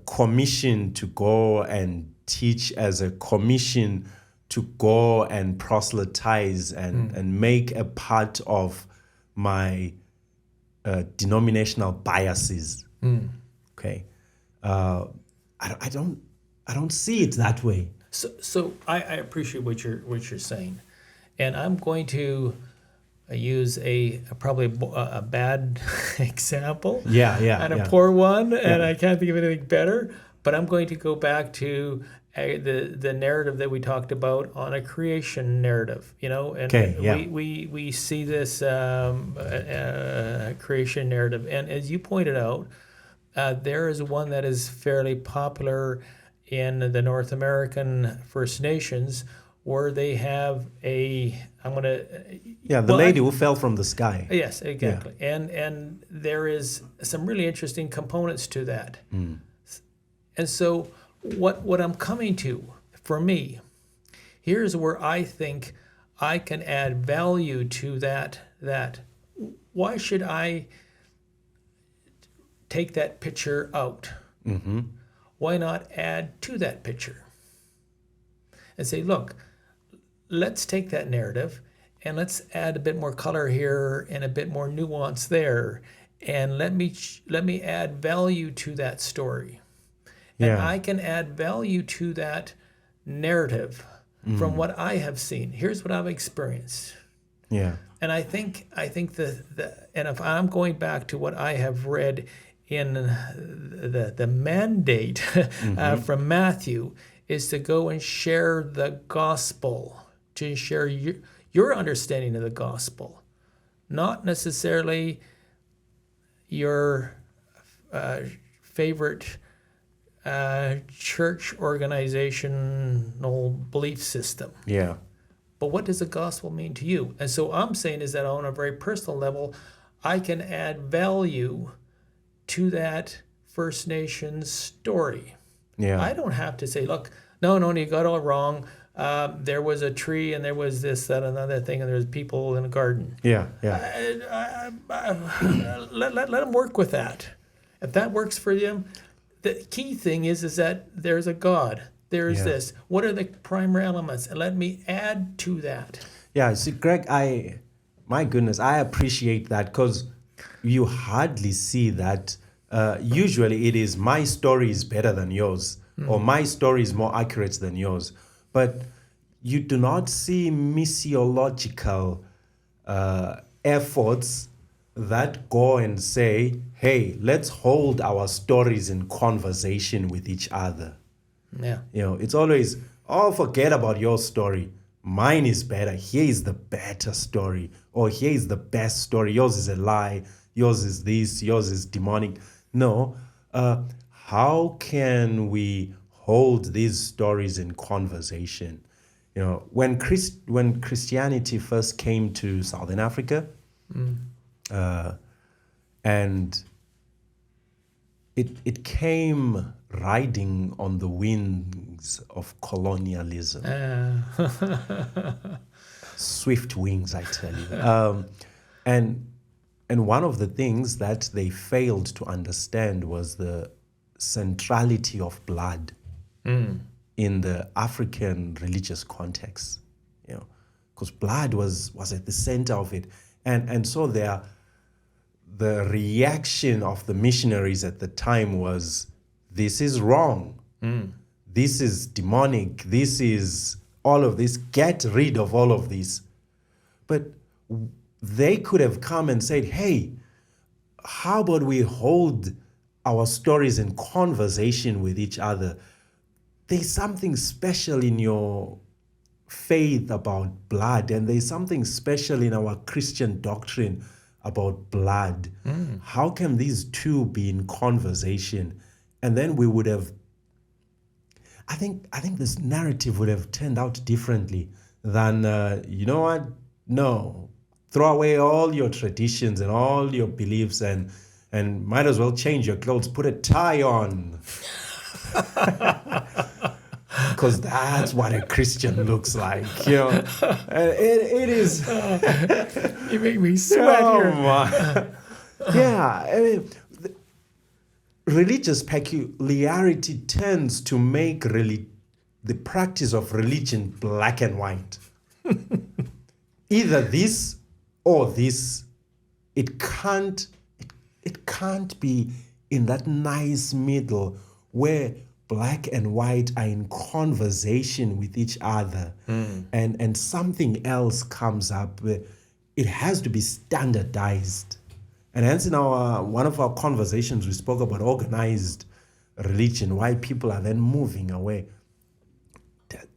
commission to go and teach as a commission to go and proselytize and make a part of my denominational biases. Okay, I don't see it that way. So I appreciate what you're saying, and I'm going to use probably a bad example. And a poor one, and I can't think of anything better. But I'm going to go back to the narrative that we talked about on a creation narrative, you know, and we see this creation narrative, and as you pointed out, there is one that is fairly popular in the North American First Nations, where they have the lady who fell from the sky. Yes, exactly. And there is some really interesting components to that. And so what I'm coming to, for me, here's where I think I can add value to that. Why should I take that picture out? Why not add to that picture? And say, look, let's take that narrative and let's add a bit more color here and a bit more nuance there, and let me add value to that story. And I can add value to that narrative from what I have seen. Here's what I've experienced. And I think and if I'm going back to what I have read in the mandate from Matthew is to go and share the gospel, to share your understanding of the gospel, not necessarily your favorite church organizational belief system. Yeah. But what does the gospel mean to you? And so I'm saying is that on a very personal level, I can add value to that First Nations story. Yeah. I don't have to say, look, no, you got it all wrong. There was a tree and there was this, that, another thing, and there's people in a garden. Yeah. Let them work with that. If that works for them, the key thing is that there's a God. There's this. What are the primary elements? And let me add to that. Yeah, see, Greg, my goodness, I appreciate that because you hardly see that. Usually it is my story is better than yours, or my story is more accurate than yours. But you do not see missiological efforts that go and say, hey, let's hold our stories in conversation with each other. Yeah. It's always, forget about your story. Mine is better. Here is the better story. Or here is the best story. Yours is a lie. Yours is this. Yours is demonic. No. How can we hold these stories in conversation? When Christianity first came to Southern Africa, and it came riding on the wings of colonialism. Swift wings, I tell you. And one of the things that they failed to understand was the centrality of blood in the African religious context. Because blood was at the center of it. And so the reaction of the missionaries at the time was, this is wrong. This is demonic. This is all of this. Get rid of all of this. But they could have come and said, hey, how about we hold our stories in conversation with each other? There's something special in your faith about blood, and there's something special in our Christian doctrine about blood. How can these two be in conversation? And then we would have, I think this narrative would have turned out differently than, you know what? No, throw away all your traditions and all your beliefs and might as well change your clothes, put a tie on. Because that's what a Christian looks like, It is. You make me sweat here. Yeah, I mean, religious peculiarity tends to make the practice of religion black and white. Either this or this. It can't be in that nice middle where black and white are in conversation with each other, and something else comes up. It has to be standardized. And hence in one of our conversations, we spoke about organized religion, why people are then moving away.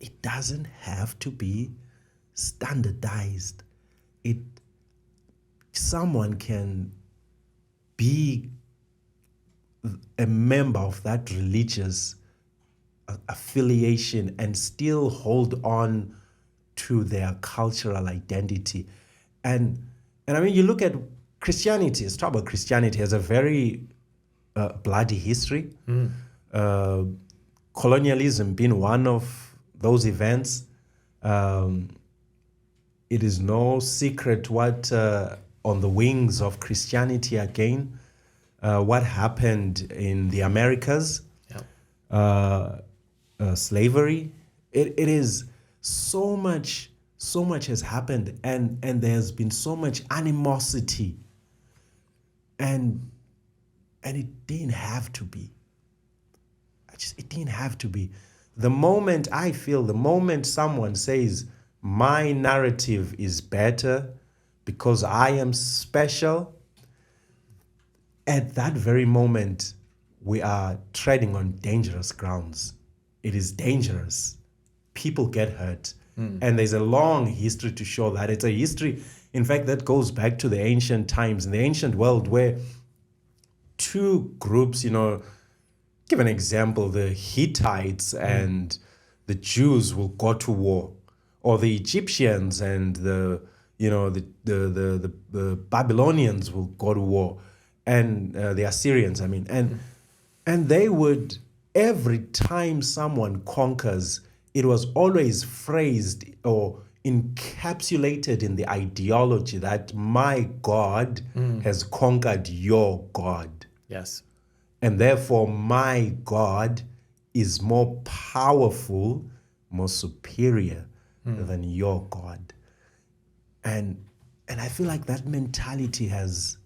It doesn't have to be standardized. Someone can be a member of that religious affiliation and still hold on to their cultural identity. And I mean, you look at Christianity, let's talk about Christianity, has a very bloody history. Colonialism being one of those events. It is no secret what, on the wings of Christianity again, what happened in the Americas, slavery. It is so much has happened, and there's been so much animosity, and it didn't have to be. It didn't have to be. The moment someone says my narrative is better, because I am special, at that very moment, we are treading on dangerous grounds. It is dangerous. People get hurt. And there's a long history to show that. It's a history, in fact, that goes back to the ancient times, in the ancient world, where two groups, give an example, the Hittites and the Jews will go to war, or the Egyptians and the Babylonians will go to war, and the Assyrians, and they would, every time someone conquers, it was always phrased or encapsulated in the ideology that my God has conquered your God. Yes. And therefore, my God is more powerful, more superior than your God. And I feel like that mentality has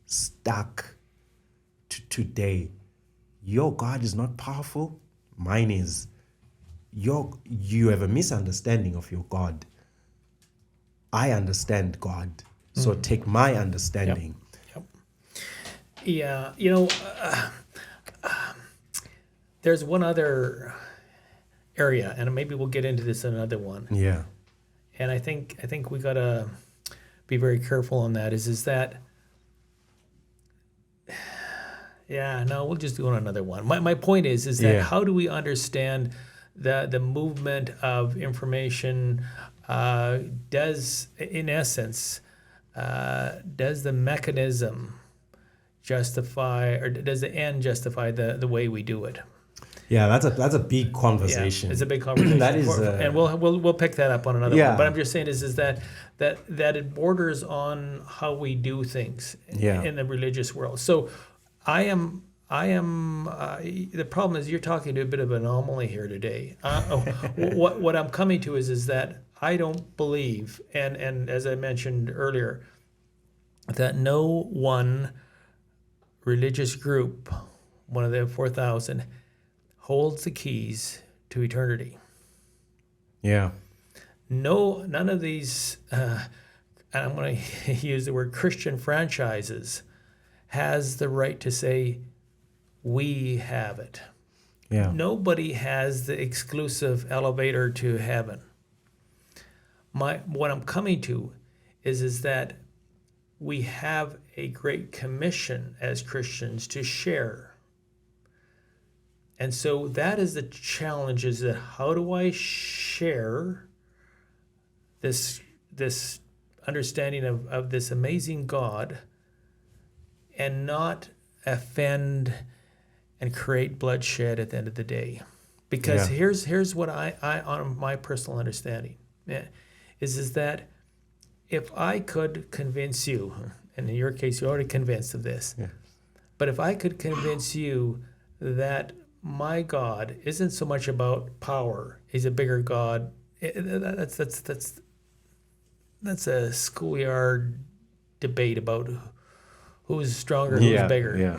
stuck to today. Your God is not powerful, mine is. You have a misunderstanding of your God. I understand God, so take my understanding. Yeah, there's one other area, and maybe we'll get into this in another one. Yeah. And I think we gotta be very careful on that. Is that? Yeah, no, we'll just do another one. My point is that how do we understand the movement of information? Does, in essence, does the mechanism justify, or does the end justify the way we do it? Yeah, that's a big conversation. Yeah, it's a big conversation. That is, and we'll pick that up on another one. But I'm just saying is that it borders on how we do things in the religious world. So I am. The problem is you're talking to a bit of an anomaly here today. What I'm coming to is that I don't believe, and as I mentioned earlier, that no one religious group, one of the 4,000, holds the keys to eternity. Yeah. No, none of these, I'm going to use the word Christian franchises, has the right to say, we have it. Yeah. Nobody has the exclusive elevator to heaven. What I'm coming to is that we have a great commission as Christians to share. And so that is the challenge, is that how do I share this understanding of this amazing God and not offend and create bloodshed at the end of the day? Because here's what I on my personal understanding is that if I could convince you, and in your case you're already convinced of this, but if I could convince you that my God isn't so much about power, he's a bigger God, that's a schoolyard debate about who's stronger, who's bigger. Yeah.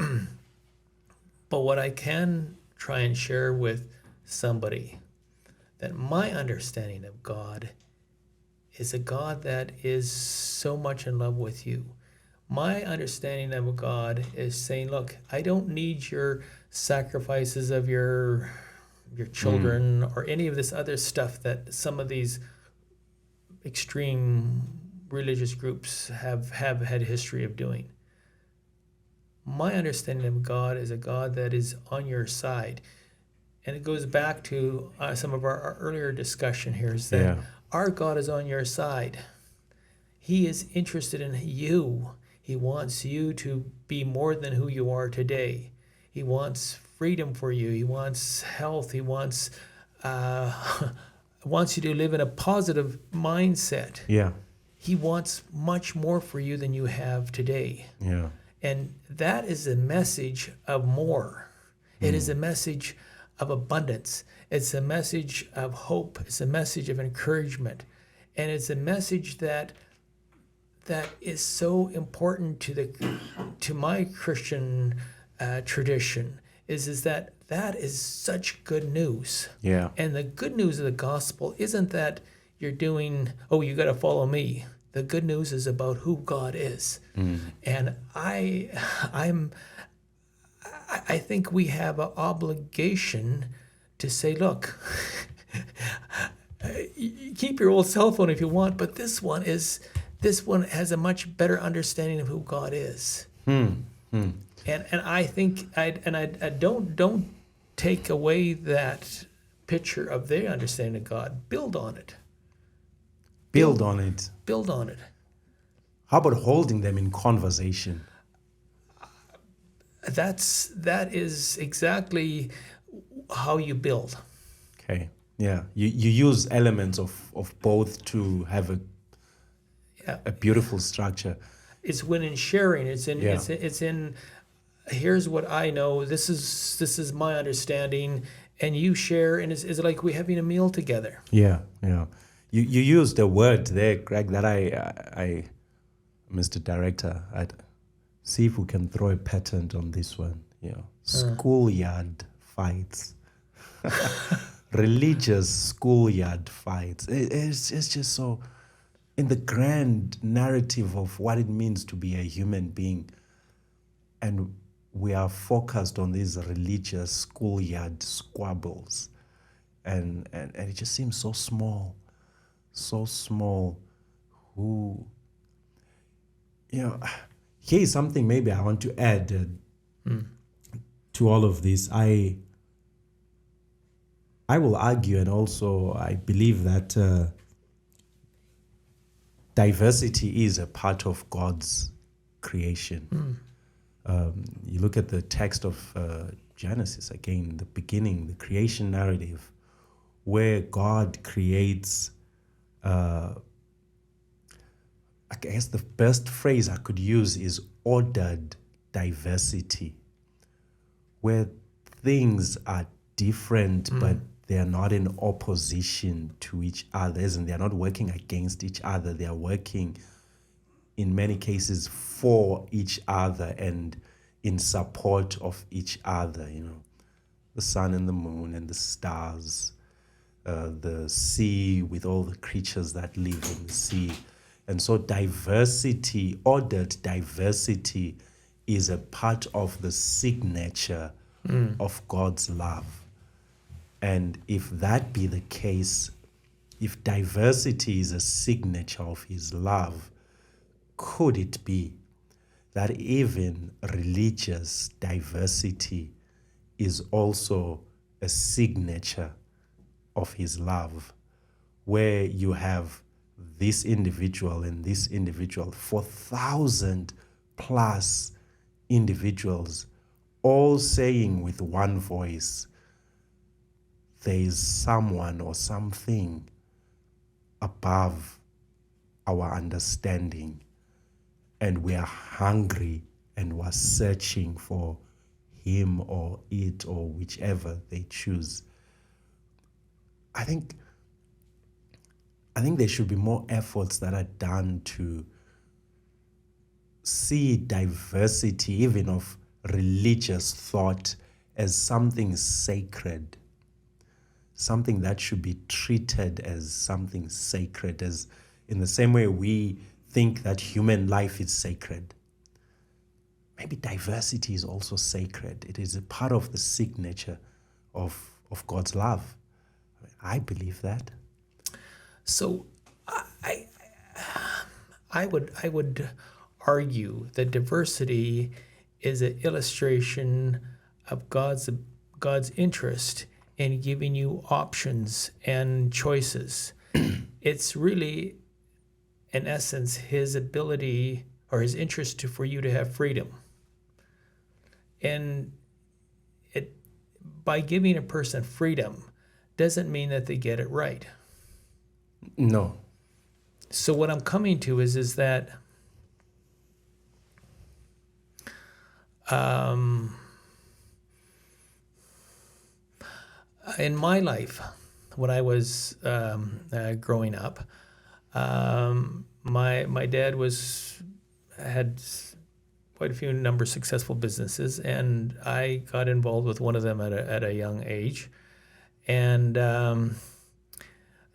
But what I can try and share with somebody, that my understanding of God is a God that is so much in love with you. My understanding of God is saying, look, I don't need your sacrifices of your children or any of this other stuff that some of these extreme religious groups have had a history of doing. My understanding of God is a God that is on your side. And it goes back to some of our earlier discussion here, is that our God is on your side. He is interested in you. He wants you to be more than who you are today. He wants freedom for you. He wants health. He wants you to live in a positive mindset. Yeah. He wants much more for you than you have today. Yeah. And that is a message of more. It is a message of abundance. It's a message of hope. It's a message of encouragement. And it's a message that is so important to my Christian tradition, is that is such good news. Yeah. And the good news of the gospel isn't that you're doing, you got to follow me. The good news is about who God is. And I think we have an obligation to say, look, keep your old cell phone if you want, but this one has a much better understanding of who God is. And I think I don't take away that picture of their understanding of God. Build on it. Build on it. Build on it. How about holding them in conversation? That is exactly how you build. Okay. Yeah. You use elements of both to have a beautiful structure. It's when in sharing. It's in here's what I know. This is my understanding, and you share, and it's like we're having a meal together. Yeah. You used a word there, Greg, that I Mr. Director, I'd see if we can throw a patent on this one. Schoolyard fights. Religious schoolyard fights. It's just so, in the grand narrative of what it means to be a human being, and we are focused on these religious schoolyard squabbles, and it just seems so small. Here's something maybe I want to add to all of this. I will argue, and also I believe that diversity is a part of God's creation. You look at the text of Genesis, again, the beginning, the creation narrative, where God creates, I guess the best phrase I could use is ordered diversity, where things are different, but they are not in opposition to each other, and they are not working against each other. They are working, in many cases, for each other and in support of each other. The sun and the moon and the stars, the sea with all the creatures that live in the sea. And so diversity, ordered diversity, is a part of the signature of God's love. And if that be the case, if diversity is a signature of his love, could it be that even religious diversity is also a signature of his love, where you have this individual and this individual, 4,000 plus individuals, all saying with one voice, there is someone or something above our understanding, and we are hungry and we're searching for him or it or whichever they choose. I think there should be more efforts that are done to see diversity, even of religious thought, as something sacred, something that should be treated as something sacred, as in the same way we think that human life is sacred. Maybe diversity is also sacred. It is a part of the signature of God's love. I believe that. So I would argue that diversity is an illustration of God's interest in giving you options and choices. It's really, in essence, his ability or his interest for you to have freedom. And by giving a person freedom doesn't mean that they get it right. No. So what I'm coming to is that in my life, when I was growing up, my dad had quite a few number of successful businesses, and I got involved with one of them at a young age. And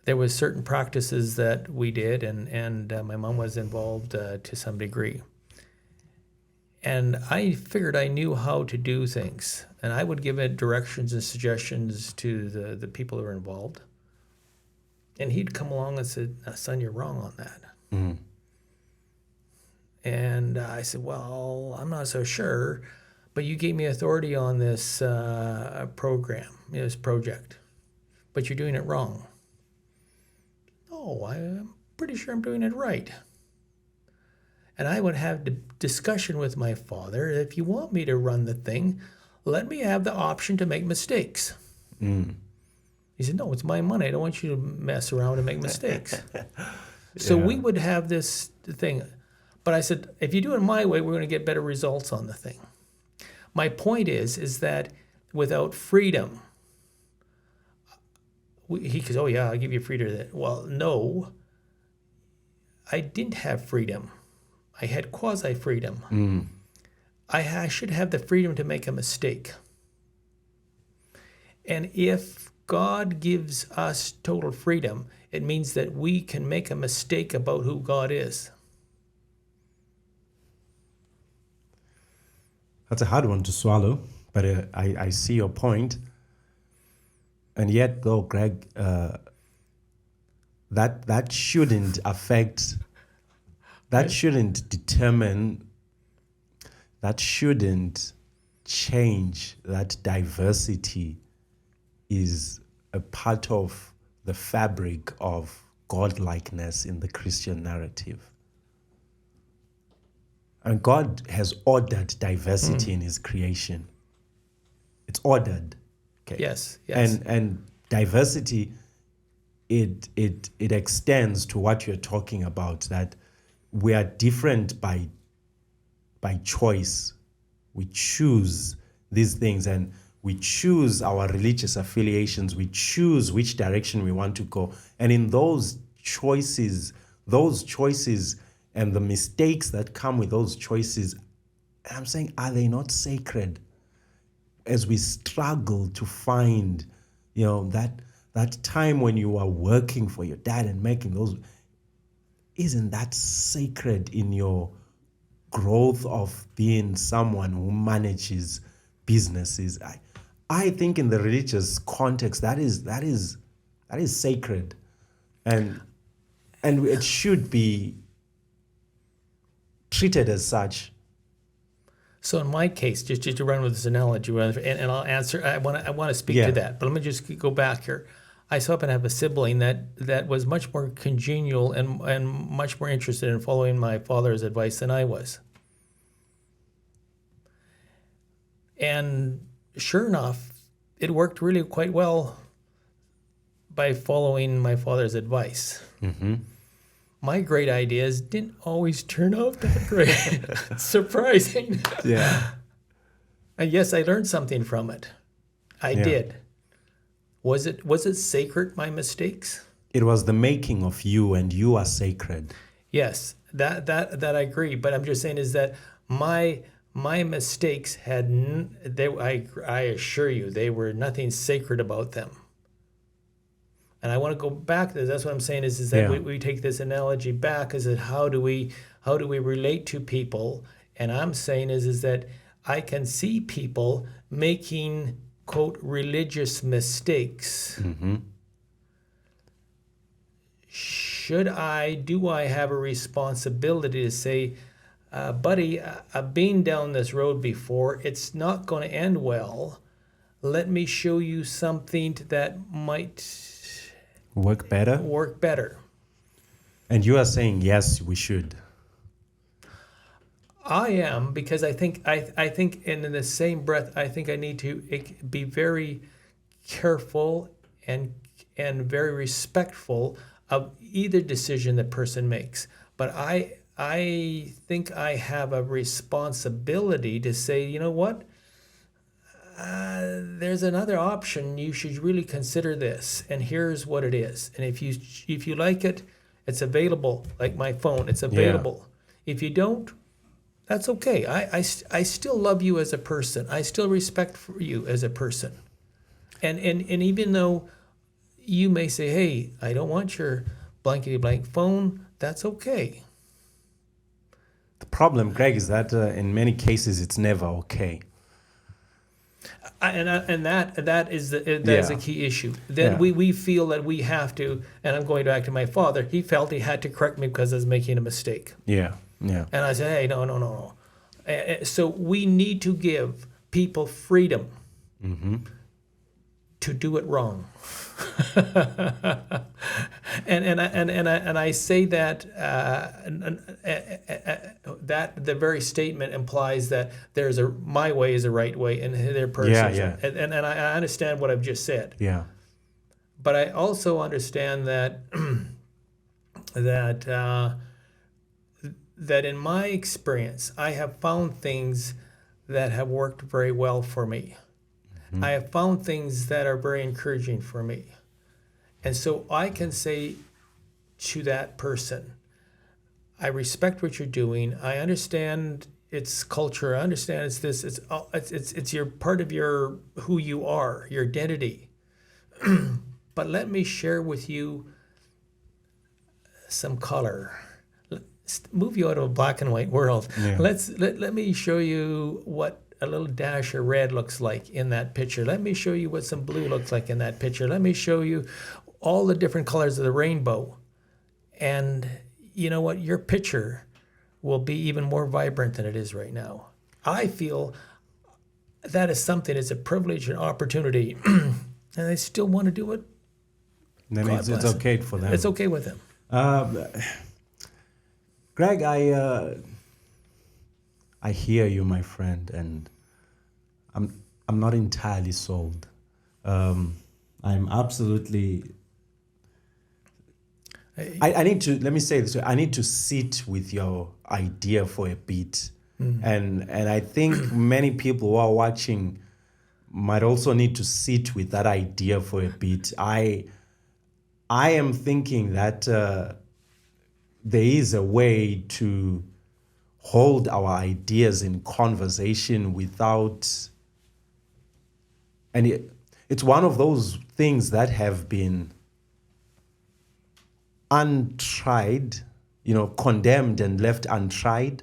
there was certain practices that we did, and my mom was involved to some degree. And I figured I knew how to do things, and I would give it directions and suggestions to the people who were involved. And he'd come along and said, "Son, you're wrong on that." Mm. And I said, "Well, I'm not so sure, but you gave me authority on this program, this project, but you're doing it wrong." "No, I'm pretty sure I'm doing it right." And I would have the discussion with my father, "If you want me to run the thing, let me have the option to make mistakes." Mm. He said, "No, it's my money. I don't want you to mess around and make mistakes." So Yeah. we would have this thing. But I said, if you do it my way, we're going to get better results on the thing. My point is that without freedom, he goes, "Oh yeah, I'll give you freedom." Well, no, I didn't have freedom. I had quasi-freedom. Mm. I should have the freedom to make a mistake. And if God gives us total freedom, it means that we can make a mistake about who God is. That's a hard one to swallow, but I see your point. And yet, though, Greg, that shouldn't affect, that shouldn't determine, that shouldn't change that diversity is a part of the fabric of godlikeness in the Christian narrative. And God has ordered diversity in his creation. It's ordered. Okay. Yes, yes. And diversity, it extends to what you're talking about, that we are different by choice. We choose these things, and we choose our religious affiliations. We choose which direction we want to go. And in those choices and the mistakes that come with those choices, I'm saying, are they not sacred? As we struggle to find, that time when you are working for your dad and making those, isn't that sacred in your growth of being someone who manages businesses? I think in the religious context, that is sacred, and it should be treated as such. So in my case, just to run with this analogy, and I'll answer. I want to speak to that, but let me just go back here. I so happen to have a sibling that was much more congenial and much more interested in following my father's advice than I was. And sure enough, it worked really quite well by following my father's advice. Mm-hmm. My great ideas didn't always turn out that great. Surprising. Yeah. And yes, I learned something from it. I did. Was it sacred, my mistakes? It was the making of you, and you are sacred. Yes, that I agree. But I'm just saying is that my mistakes had I assure you, they were nothing sacred about them. And I want to go back to this. That's what I'm saying is that we take this analogy back, is that how do we relate to people? And I'm saying is that I can see people making, quote, religious mistakes. Mm-hmm. Do I have a responsibility to say, buddy, I've been down this road before. It's not going to end well. Let me show you something that might work better. And you are saying, yes, we should. I am, because I think and in the same breath, I think I need to be very careful and very respectful of either decision that person makes. But I think I have a responsibility to say, you know what? There's another option. You should really consider this, and here's what it is. And if you like it, it's available. Like my phone, it's available. Yeah. If you don't, that's okay. I still love you as a person. I still respect for you as a person. And even though you may say, hey, I don't want your blankety blank phone. That's okay. The problem, Greg, is that in many cases it's never okay. And that is a key issue. Then we feel that we have to, and I'm going back to my father, he felt he had to correct me because I was making a mistake. Yeah. And I said, hey, no. So we need to give people freedom to do it wrong. and I say that that the very statement implies that there's my way is the right way and their person. And I understand what I've just said. Yeah. But I also understand that that in my experience, I have found things that have worked very well for me. I have found things that are very encouraging for me. And so I can say to that person, I respect what you're doing. I understand it's culture. I understand it's this. It's your part of your who you are, your identity. But let me share with you some color. Move you out of a black and white world. Yeah. Let me show you what a little dash of red looks like in that picture. Let me show you what some blue looks like in that picture. Let me show you all the different colors of the rainbow. And you know what? Your picture will be even more vibrant than it is right now. I feel that is something, it's a privilege and opportunity. And they still want to do it. Then it's okay for them. It's okay with them. Greg, I hear you, my friend, and I'm not entirely sold. I'm absolutely. I need to, let me say this. I need to sit with your idea for a bit, and I think many people who are watching might also need to sit with that idea for a bit. I am thinking that there is a way to hold our ideas in conversation without, and it's one of those things that have been untried, condemned and left untried,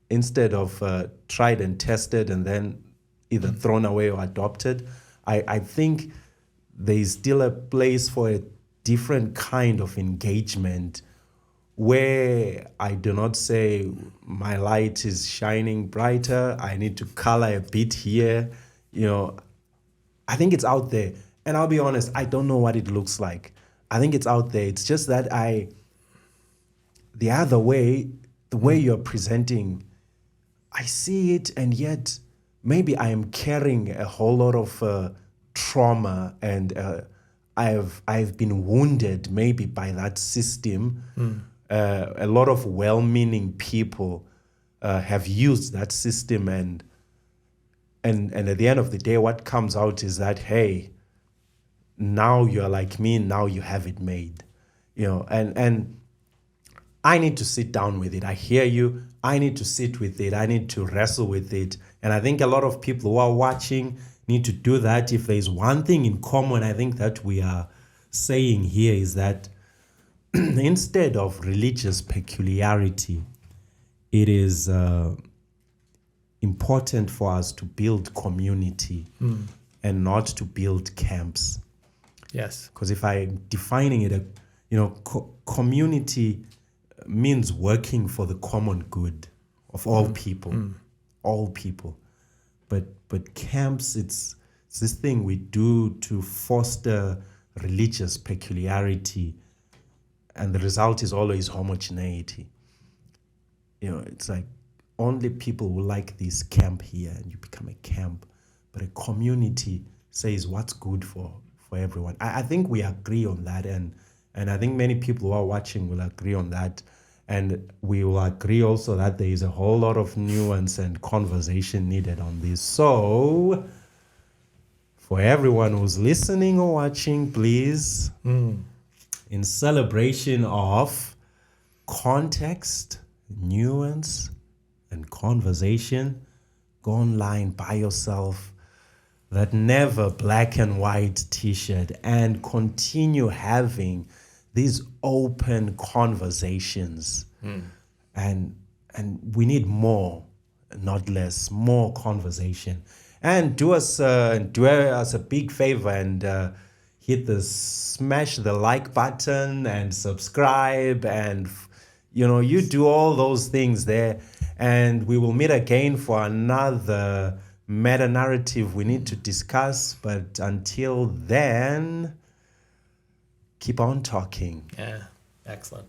instead of tried and tested and then either thrown away or adopted. I think there is still a place for a different kind of engagement where I do not say my light is shining brighter, I need to color a bit here. I think it's out there. And I'll be honest, I don't know what it looks like. I think it's out there. It's just that the other way, the way you're presenting, I see it, and yet maybe I am carrying a whole lot of trauma, and I've been wounded maybe by that system. A lot of well-meaning people have used that system, and at the end of the day, what comes out is that, hey, now you're like me, now you have it made, and I need to sit down with it. I hear you. I need to sit with it. I need to wrestle with it. And I think a lot of people who are watching need to do that. If there's one thing in common, I think that we are saying here is that instead of religious peculiarity, it is important for us to build community and not to build camps. Yes. Because if I'm defining it, community means working for the common good of all people, all people. But camps, it's this thing we do to foster religious peculiarity, and the result is always homogeneity. It's like only people who like this camp here, and you become a camp. But a community says what's good for everyone. I think we agree on that, and I think many people who are watching will agree on that. And we will agree also that there is a whole lot of nuance and conversation needed on this. So, for everyone who's listening or watching, please, in celebration of context, nuance, and conversation, go online, buy yourself that never black and white t-shirt and continue having these open conversations. And we need more, not less, more conversation. And do us a big favor and smash the like button and subscribe, and you do all those things there, and we will meet again for another meta narrative we need to discuss. But until then, keep on talking. Yeah, excellent.